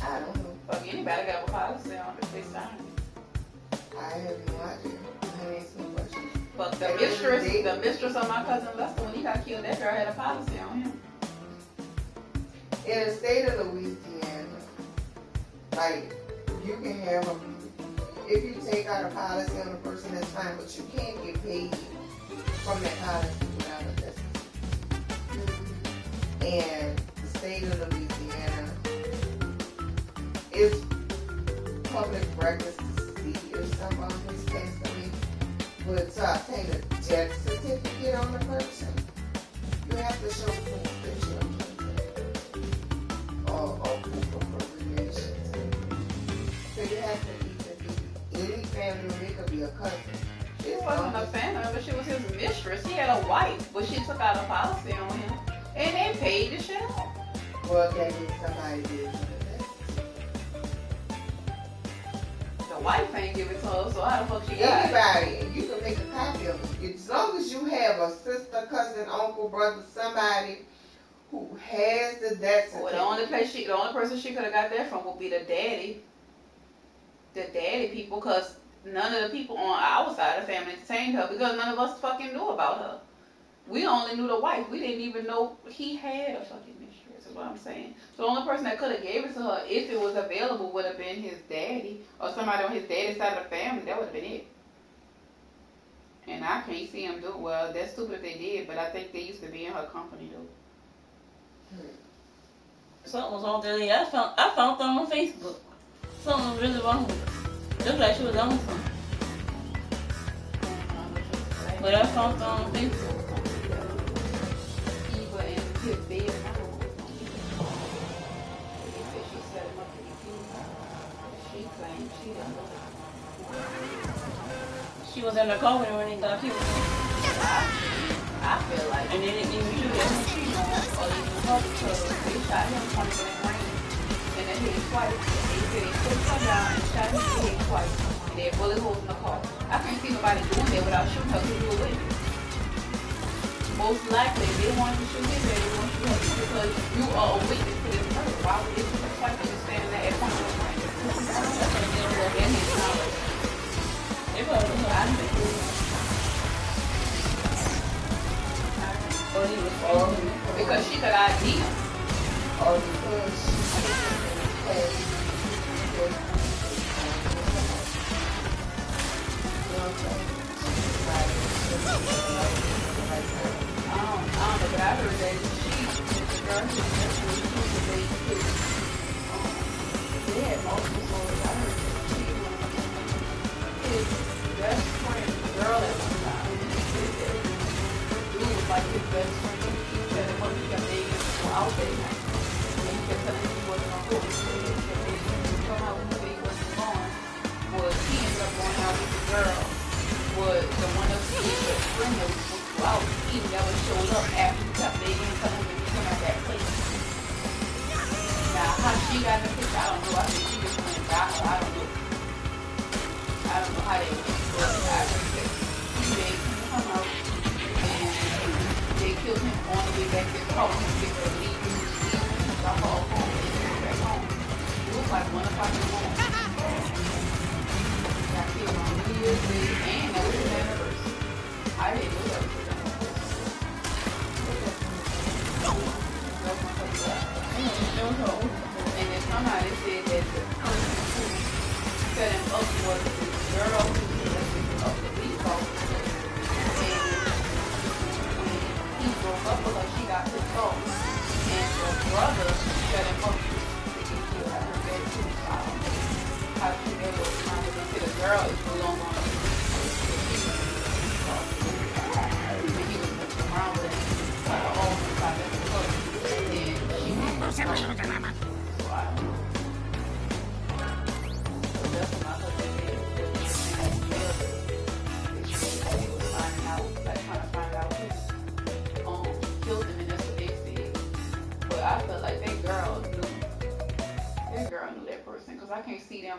I don't know. Fuck, anybody got a policy on it if they sign it. I have no idea. I asked no questions. But the mistress of my cousin Lester, when he got killed, that girl had a policy on him. In the state of Louisiana, like, you can have if you take out a policy on a person, that's fine, but you can't get paid from that policy without a business. And the state of Louisiana public records to see if someone his testimony would obtain a death certificate on the person. You have to show proof that you're or proof of relations. So you have to either be any family or it could be a cousin. She wasn't a family member, she was his mistress. He had a wife, but she took out a policy on him. And they paid the shit off. Well, that means somebody did. The wife ain't give it to her, so how the fuck she got it? Anybody, you can make a copy of it. As long as you have a sister, cousin, uncle, brother, somebody who has the death certificate. Well, the only person she could have got that from would be the daddy people, because none of the people on our side of the family entertained her, because none of us fucking knew about her. We only knew the wife. We didn't even know he had a fucking mistress, is what I'm saying. So the only person that could have gave it to her, if it was available, would have been his daddy, or somebody on his daddy's side of the family. That would have been it. And I can't see him do it. Well, that's stupid if they did, but I think they used to be in her company, though. Something was on there. I found them on Facebook. Something was really wrong with her. Looked like she was on something. But I found them on Facebook. Eva and his bed. They said she set him up to be killed. She claimed she didn't know. She was in the car when he got killed. I feel like. And they didn't even shoot him. She knows, or even her, because they shot him 20 minutes range. And then hit him twice. They said they put her down and shot him in the head twice. And they had bullet holes in the car. I can't see nobody doing that without shooting her because you were witness. Most likely, they wanted to shoot his head, they want to shoot her because you are a witness to this murder. Why would they shoot her twice and just standing there at 20 minutes range? Then he's not. They probably know I think it was. Or he was falling. Because she could ID him. Or because she had I don't know, but I heard that the girl who was they had multiple stories. I heard that she was his best friend, the girl at one time. Dude was like his best friend. He said that when he got dating people out there, and he kept telling him he wasn't on board. He kept dating him. Come out when he said he wasn't going. Was he ended up going out with the girl. Was the one of his best friend that was supposed to go out. He never showed up after he kept dating and telling him to come at that place. Now, how she got in the picture, I don't know. I think she just went and got her. I don't know. I don't know how they went. But I heard that he made him come out and they killed him on the way back to his house. He was going to leave him and drop her off home and go back home. It was like 1 o'clock in the morning. Got killed on New Year's Day and that was his anniversary. I didn't know that was his anniversary. And then somehow they said that the person who set him up was this girl who was up the police officer. And when he broke up with her, she got pissed off. And the brother set him up to get killed. I heard that too. So I don't know how she ever was trying to get the girl is no longer on the he was around with it. All the time at the club. And she was I felt like that girl knew that person, because I can't see them,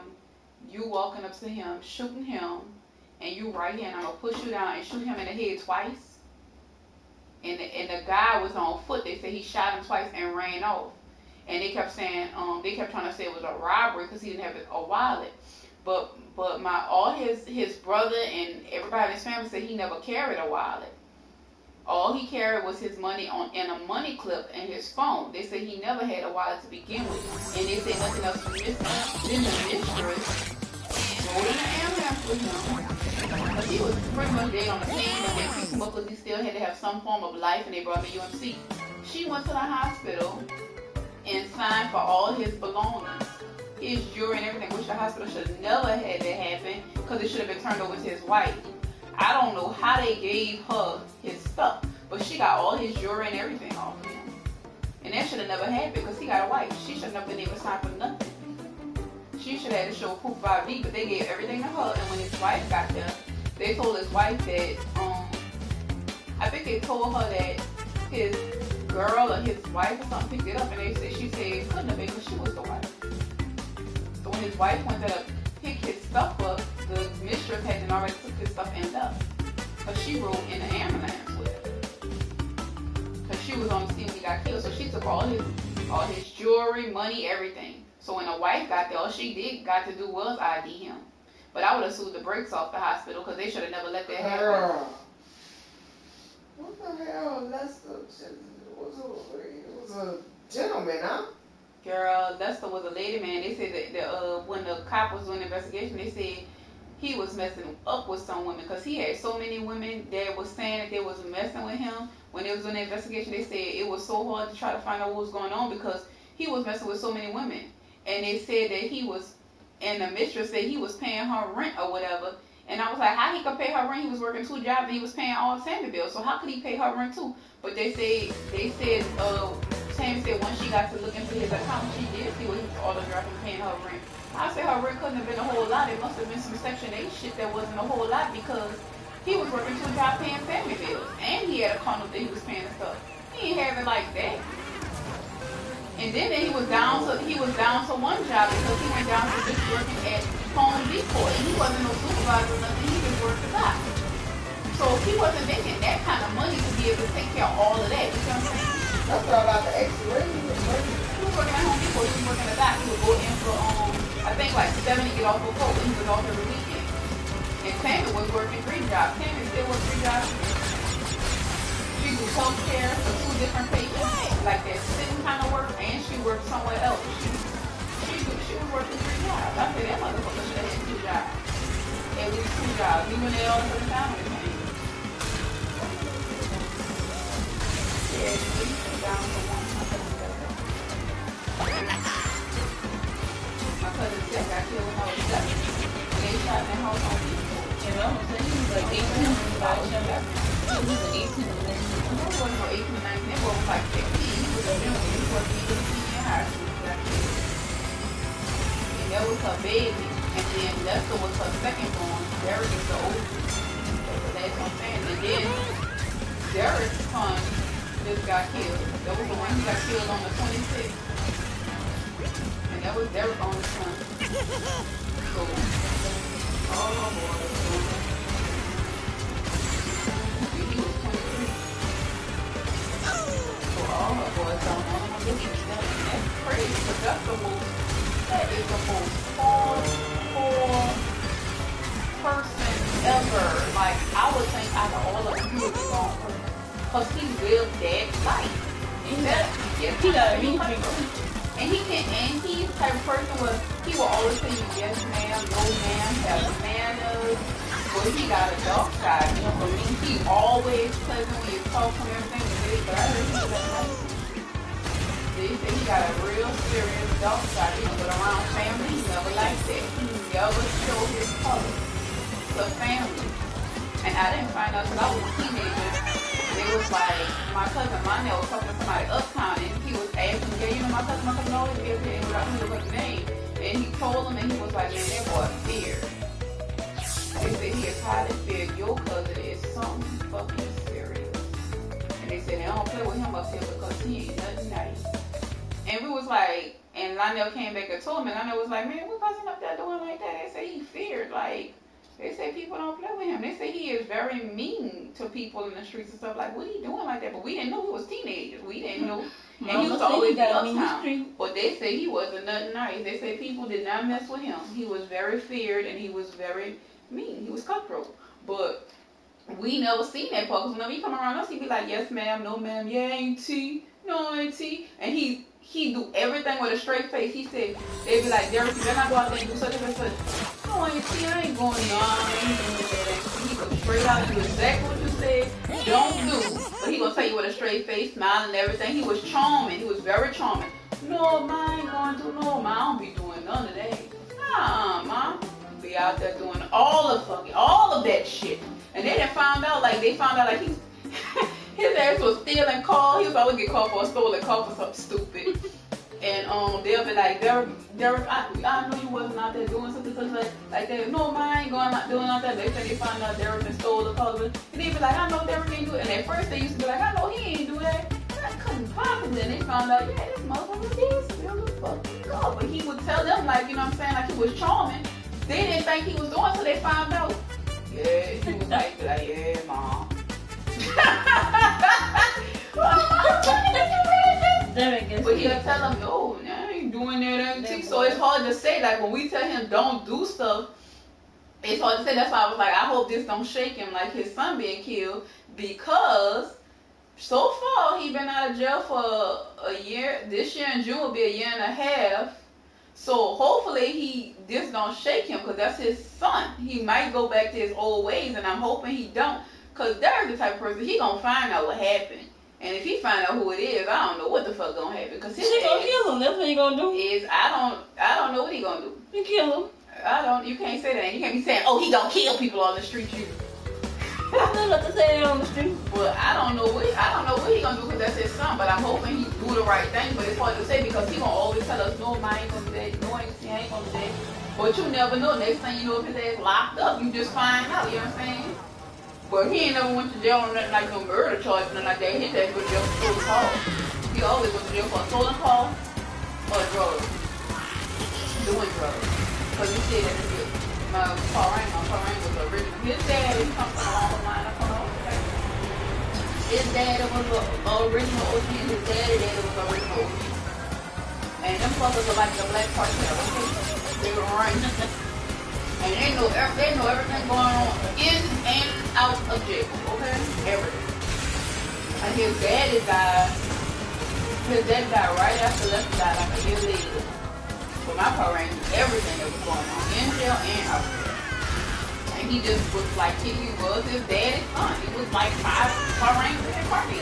you walking up to him, shooting him, and you right here, and I'm going to push you down and shoot him in the head twice. And the guy was on foot. They said he shot him twice and ran off. And they kept saying, they kept trying to say it was a robbery because he didn't have a wallet. But all his brother and everybody in his family said he never carried a wallet. All he carried was his money in a money clip and his phone. They said he never had a wallet to begin with. And they said nothing else was missing. Then the mistress rode in the ambulance with him. But he was pretty much dead on the scene, but they picked him up because he still had to have some form of life, and they brought him to UMC. She went to the hospital and signed for all his belongings. his jewelry and everything, which the hospital should have never had that happen because it should have been turned over to his wife. I don't know how they gave her his stuff, but she got all his jewelry and everything off of him. And that should have never happened because he got a wife. She should have been able to sign for nothing. She should have had to show proof of ID, but they gave everything to her. And when his wife got there, they told his wife that, I think they told her that his girl or his wife or something picked it up, and she said it couldn't have been because she was the wife. So when his wife went to pick his stuff up, the mistress hadn't already took his stuff and left. Because she rode in the ambulance with him. Because she was on the scene when he got killed, so she took all his jewelry, money, everything. So when the wife got there, all she got to do was ID him. But I would have sued the brakes off the hospital because they should have never let that happen. What the hell? Lester was a gentleman, huh? Girl, Lester was a lady man. They said that when the cop was doing the investigation, they said he was messing up with some women because he had so many women that was saying that they was messing with him. When they was doing the investigation, they said it was so hard to try to find out what was going on because he was messing with so many women. And they said that and the mistress said he was paying her rent or whatever. And I was like, how he could pay her rent? He was working 2 jobs and he was paying all Tammy bills. So how could he pay her rent too? But they said Tammy said once she got to look into his account, she did see what he was autographing paying her rent. I said her rent couldn't have been a whole lot. It must have been some Section 8 shit that wasn't a whole lot because he was working 2 jobs paying family bills. And he had a condo that he was paying and stuff. He ain't have it like that. And then he was down to one job because he went down to just working at Home Depot. And he wasn't no supervisor or nothing. He just worked the dock. So he wasn't making that kind of money to be able to take care of all of that. You know what I'm saying? That's what about the X-ray. He was working at Home Depot. He was working the dock. He would go in for, I think like 7 to get off for 4. He was off every weekend. And Tammy was working 3 jobs. Tammy still worked 3 jobs. She do health care for 2 different patients, like that sitting kind of work, and she worked somewhere else. She was working 3 jobs. I said that motherfucker should have had 2 jobs. At least 2 jobs. Even they all put it down with him. Yeah, at least down to 1. My cousin said got killed when I was 7. And they shot in that house on people. And I was saying he was like 18. He was 18. He wasn't no 18 or 19, that boy was like 15. He was a junior. He wasn't even a senior in high school. And that was her baby. And then Lester was her second born. Derek is the oldest. That's what I'm saying. And then Derek's son just got killed. That was the one he got killed on the 26th. And that was Derek's only son. So, oh boy. All her boys don't want to look at them. That's crazy because that is the most hardcore person ever. Like, I would think out of all of them, he would be gone because he lived that life. He got a mean and he's the type of person where he will always tell you yes ma'am, no ma'am, have manners. But he got a dark side, you know what I mean? He always pleasant when you talk to him and everything. But I heard he was that nice. They say he got a real serious dark side, you know, but around family, he never liked that. He never showed his colors to family. And I didn't find out until I was a teenager. It was like, my cousin Monday was talking to somebody uptown, and he was asking, yeah, you know, my cousin always gives me what's his name. And he told him, and he was like, man, that boy feared. They said he is highly feared. Your cousin is something fucking serious. And they said they don't play with him up here because he ain't nothing nice. And we was like, and Lionel came back and told me, and Lionel was like, man, what cousin up there doing like that? They said he feared, like, they say people don't play with him. They say he is very mean to people in the streets and stuff. Like, what he doing like that? But we didn't know he was teenagers. We didn't know. And he was always uptown. But they say he wasn't nothing nice. They say people did not mess with him. He was very feared and he was very mean. He was cutthroat. But we never seen that part. Because whenever he come around us, he be like, yes ma'am, no ma'am, yeah auntie, no auntie. And he do everything with a straight face. He said, they be like, Derek, you better not go out there and do such and such. No auntie, I ain't going on. He go straight out and do exactly what you said. Don't do. But he gonna tell you with a straight face, smiling and everything. He was charming. He was very charming. No, ma, I ain't going to no, ma. I don't be doing none of that. Ma. Be out there doing all of that shit. And they done found out, like, his ass was stealing calls. He was always get called for a stolen call for something stupid. And they'll be like, Derek, I know you wasn't out there doing something like that. No, ma, I ain't going out doing all that. They said they found out Derek and stole the call. And they be like, I know Derek ain't do it. And at first they used to be like, I know he ain't do that. I couldn't possibly. And they found out, yeah, this motherfucker did steal the fucking call. But he would tell them, like, you know what I'm saying, like he was charming. They didn't think he was doing, so they found out. Yeah, he was like, yeah, mom. But he'll tell them, no, I ain't doing that. So it's hard to say, like, when we tell him don't do stuff, it's hard to say. That's why I was like, I hope this don't shake him like his son being killed, because so far he been out of jail for a year. This year in June will be a year and a half. So hopefully this don't shake him, because that's his son. He might go back to his old ways, and I'm hoping he don't, because Derek's the type of person, he gonna find out what happened. And if he find out who it is, I don't know what the fuck gonna happen. Cause she gonna kill him. That's what he gonna do. I don't know what he gonna do. He kill him. You can't say that. You can't be saying, oh, he gonna kill people on the street. I still have to say that on the street. Well, I don't know what he gonna do, because that's his son. But I'm hoping he do the right thing. But it's hard to say, because he gonna always tell us, no, I ain't gonna do that. No, I ain't gonna do that. But you never know. Next thing you know, if his ass locked up, you just find out. You know what I'm saying? But he ain't never went to jail on nothing like no murder charge, nothing like that. His ass went to jail for stolen call. He always went to jail for a stolen call or drugs. Doing drugs. Because he said that my Paul Rang was the original. His dad, he comes from a long line. His dad was the original OG, and his daddy was the original OG. And them fuckers are like the black cartel, okay? They were right. And they know everything going on in and out of jail, okay? Everything. And his daddy died right after Lester died, like a year later. But my Power Ranger knew everything that was going on in jail and out of jail. And he just was like, he was his daddy's son. He was like 5 Power Rangers in Party.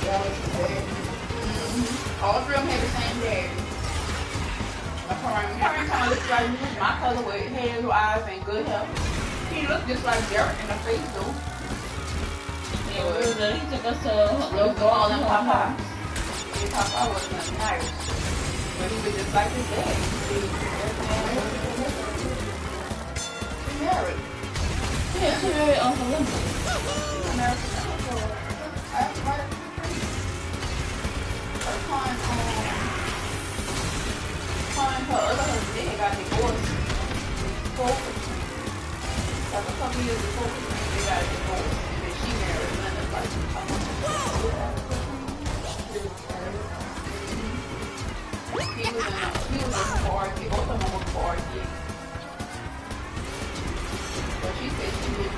That was his dad. All 3 of them had the same daddy. My Power Ranger kind of looks like me, my color with hair, blue eyes, and good health. He looked just like Derek in the face, though. Yeah, he took us to all them Papa. Papa wasn't a nice, but he was just like his dad. He married. Yeah, she married Uncle Lemon. He married Uncle Lemon. Her other husband, they got divorced. Like a couple years before they got divorced, and then she married Linda. Like, he was in Parky. Both of them were Parky. But she said she was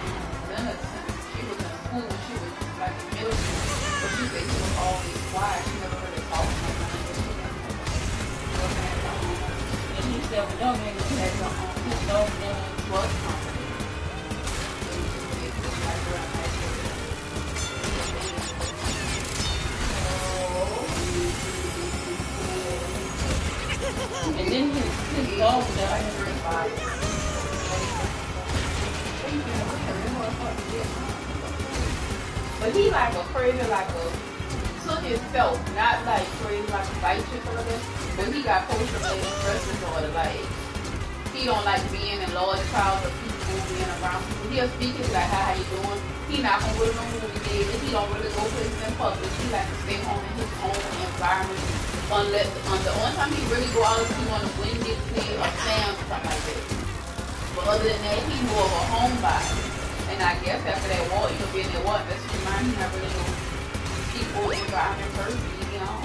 Linda since she was in school when she was like in middle school. But she said she was always quiet. She never really talked to her. He said, we don't make it as his dog name was company. And then his dog died. But he like a crazy, like a took himself, not like crazy like a fight chick or whatever. But he got post-traumatic stress disorder. Like he don't like being in large crowds of people, being around people. He'll speak it like, how you doing? He not gonna go to no movie theaters. He don't really go places in public. He like to stay home in his own environment. Unless the only time he really go out is he want to win it, play or Sam, something like that. But other than that, he's more of a homebody. And I guess after that war, being that war, that's your mind. He not really no people, environment person. You know.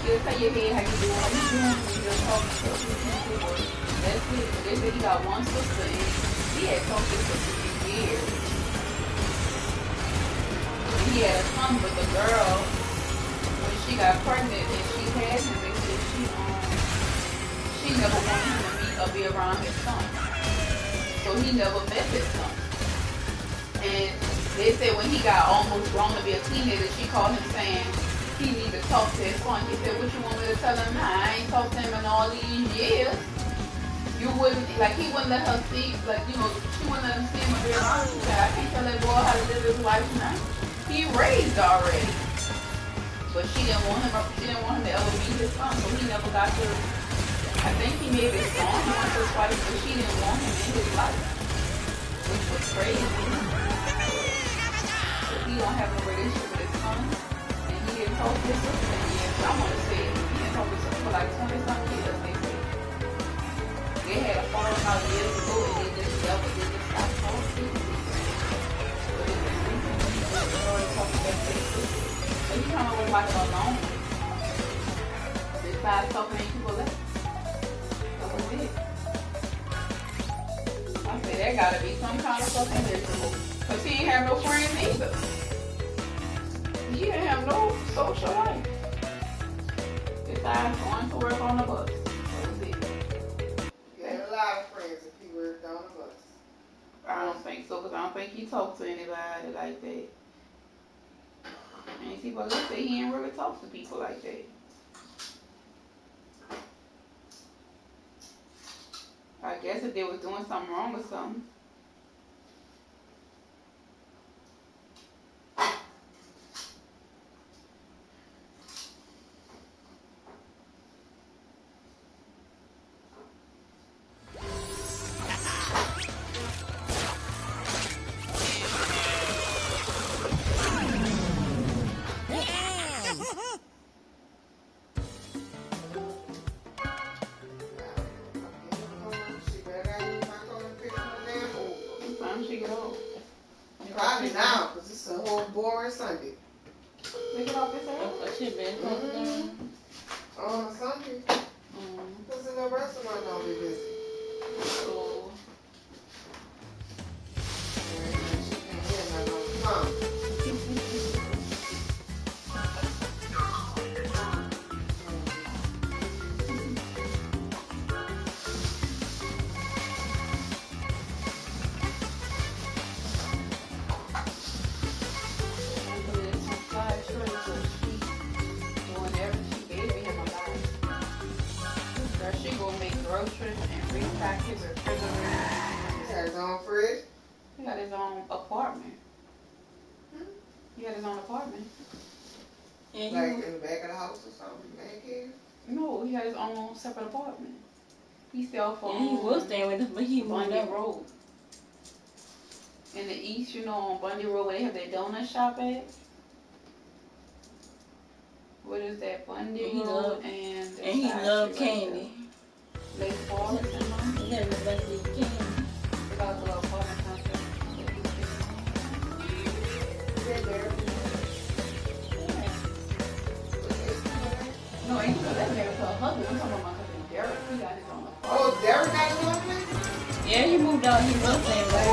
He'll tell your head how you doing, what you doing, when you're talking to people. That's it. They said he got one sister, and he had talked to his sister for years. And he had a son with a girl. When she got pregnant and she had him, they said she never wanted him to meet or be around his son. So he never met his son. And They said when he got almost grown to be a teenager, she called him saying he need to talk to his son. He said, what you want me to tell him now? I ain't talked to him in all these years. You wouldn't, like he wouldn't let her see, like, you know, she wouldn't let him see him and be around. She said, I can't tell that boy how to live his life now. He raised already. But she didn't want him to ever meet his son, so he never got to, I think he maybe saw him once or twice, but she didn't want him in his life. Which was crazy. He don't have a relationship with his son, and he didn't talk to his sister in years. I want to say he didn't talk to his sister for like 20-something years, they say. They had a falling out years ago, and they just stopped talking. But it was recently he started talking back to his sister. So he kind of was like alone. Besides talking to people left. That was it. I say there gotta be some kind of fucking miserable. Because he ain't have no friends either. He didn't have no social life. Besides going to work on the bus. That was it. He had a lot of friends if he worked on the bus. I don't think so, because I don't think he talked to anybody like that. And see, but let's say he ain't really talk to people like that. I guess if they was doing something wrong or something. Probably now, because it's a whole boring Sunday. They get off this early? On a Sunday. Because in the restaurant don't be busy. So, She can't hear nothing on the phone. groceries and repack his refrigerator. He got his own fridge? He got his own apartment. He got his own apartment. And like in the back of the house or something, man cave? No, he had his own separate apartment. He still for he was staying with us, but he moved Bundy up. Road. In the east, you know, on Bundy Road where they have their donut shop at. What is that? Bundy Road and he loved candy. Lake Forest and all. He had a bunch of candy. They got a little apartment complex. No, ain't so that's married to a husband. I'm talking about my cousin Derek. He got his own apartment. Oh, Derek got his own place? Yeah, he moved out. He was staying with us.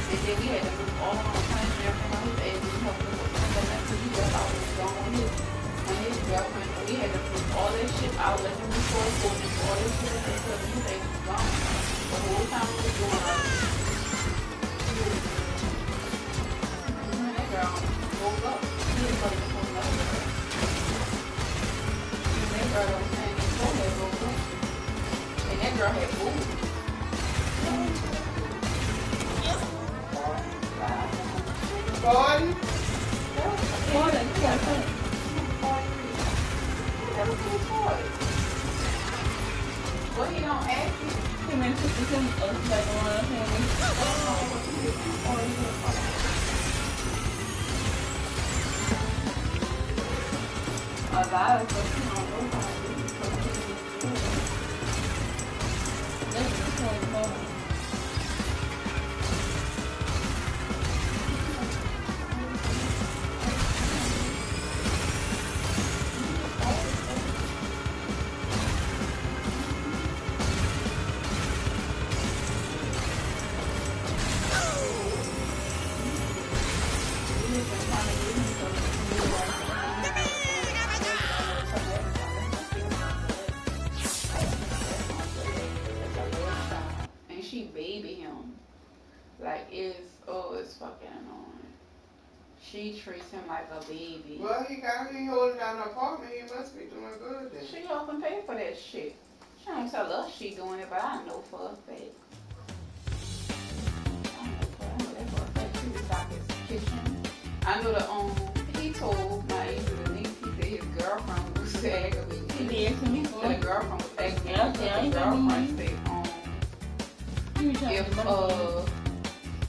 And then we had to move all on the plane and everything on his edge and help him with that. So he just always gone on his girlfriend. So we had to move all that shit out, let him record for him, all this shit until his day was gone. The whole time we was doing our that girl woke up. She didn't know this was another girl. And that girl was saying his forehead woke up. And that girl had moved. Gordon? Well, he don't ask you. Him and Sister Kim like one of him. A lot of stuff you don't know how to do. That's just one of them. is, it's fucking annoying. She treats him like a baby. Well, he holding down the apartment. He must be doing good then. She often pay for that shit. She don't tell us she doing it, but I know for a fact. I know that for a fact. She was out his kitchen. I know he told my niece, he said his girlfriend was aggravated. He did to me for The girlfriend was aggravated. Yeah, The girlfriend said, if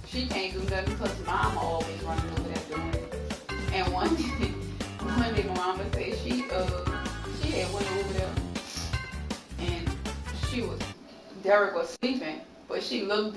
she can't do nothing because mama always running over there doing it. And one day mama said she had went over there and Derek was sleeping, but she looked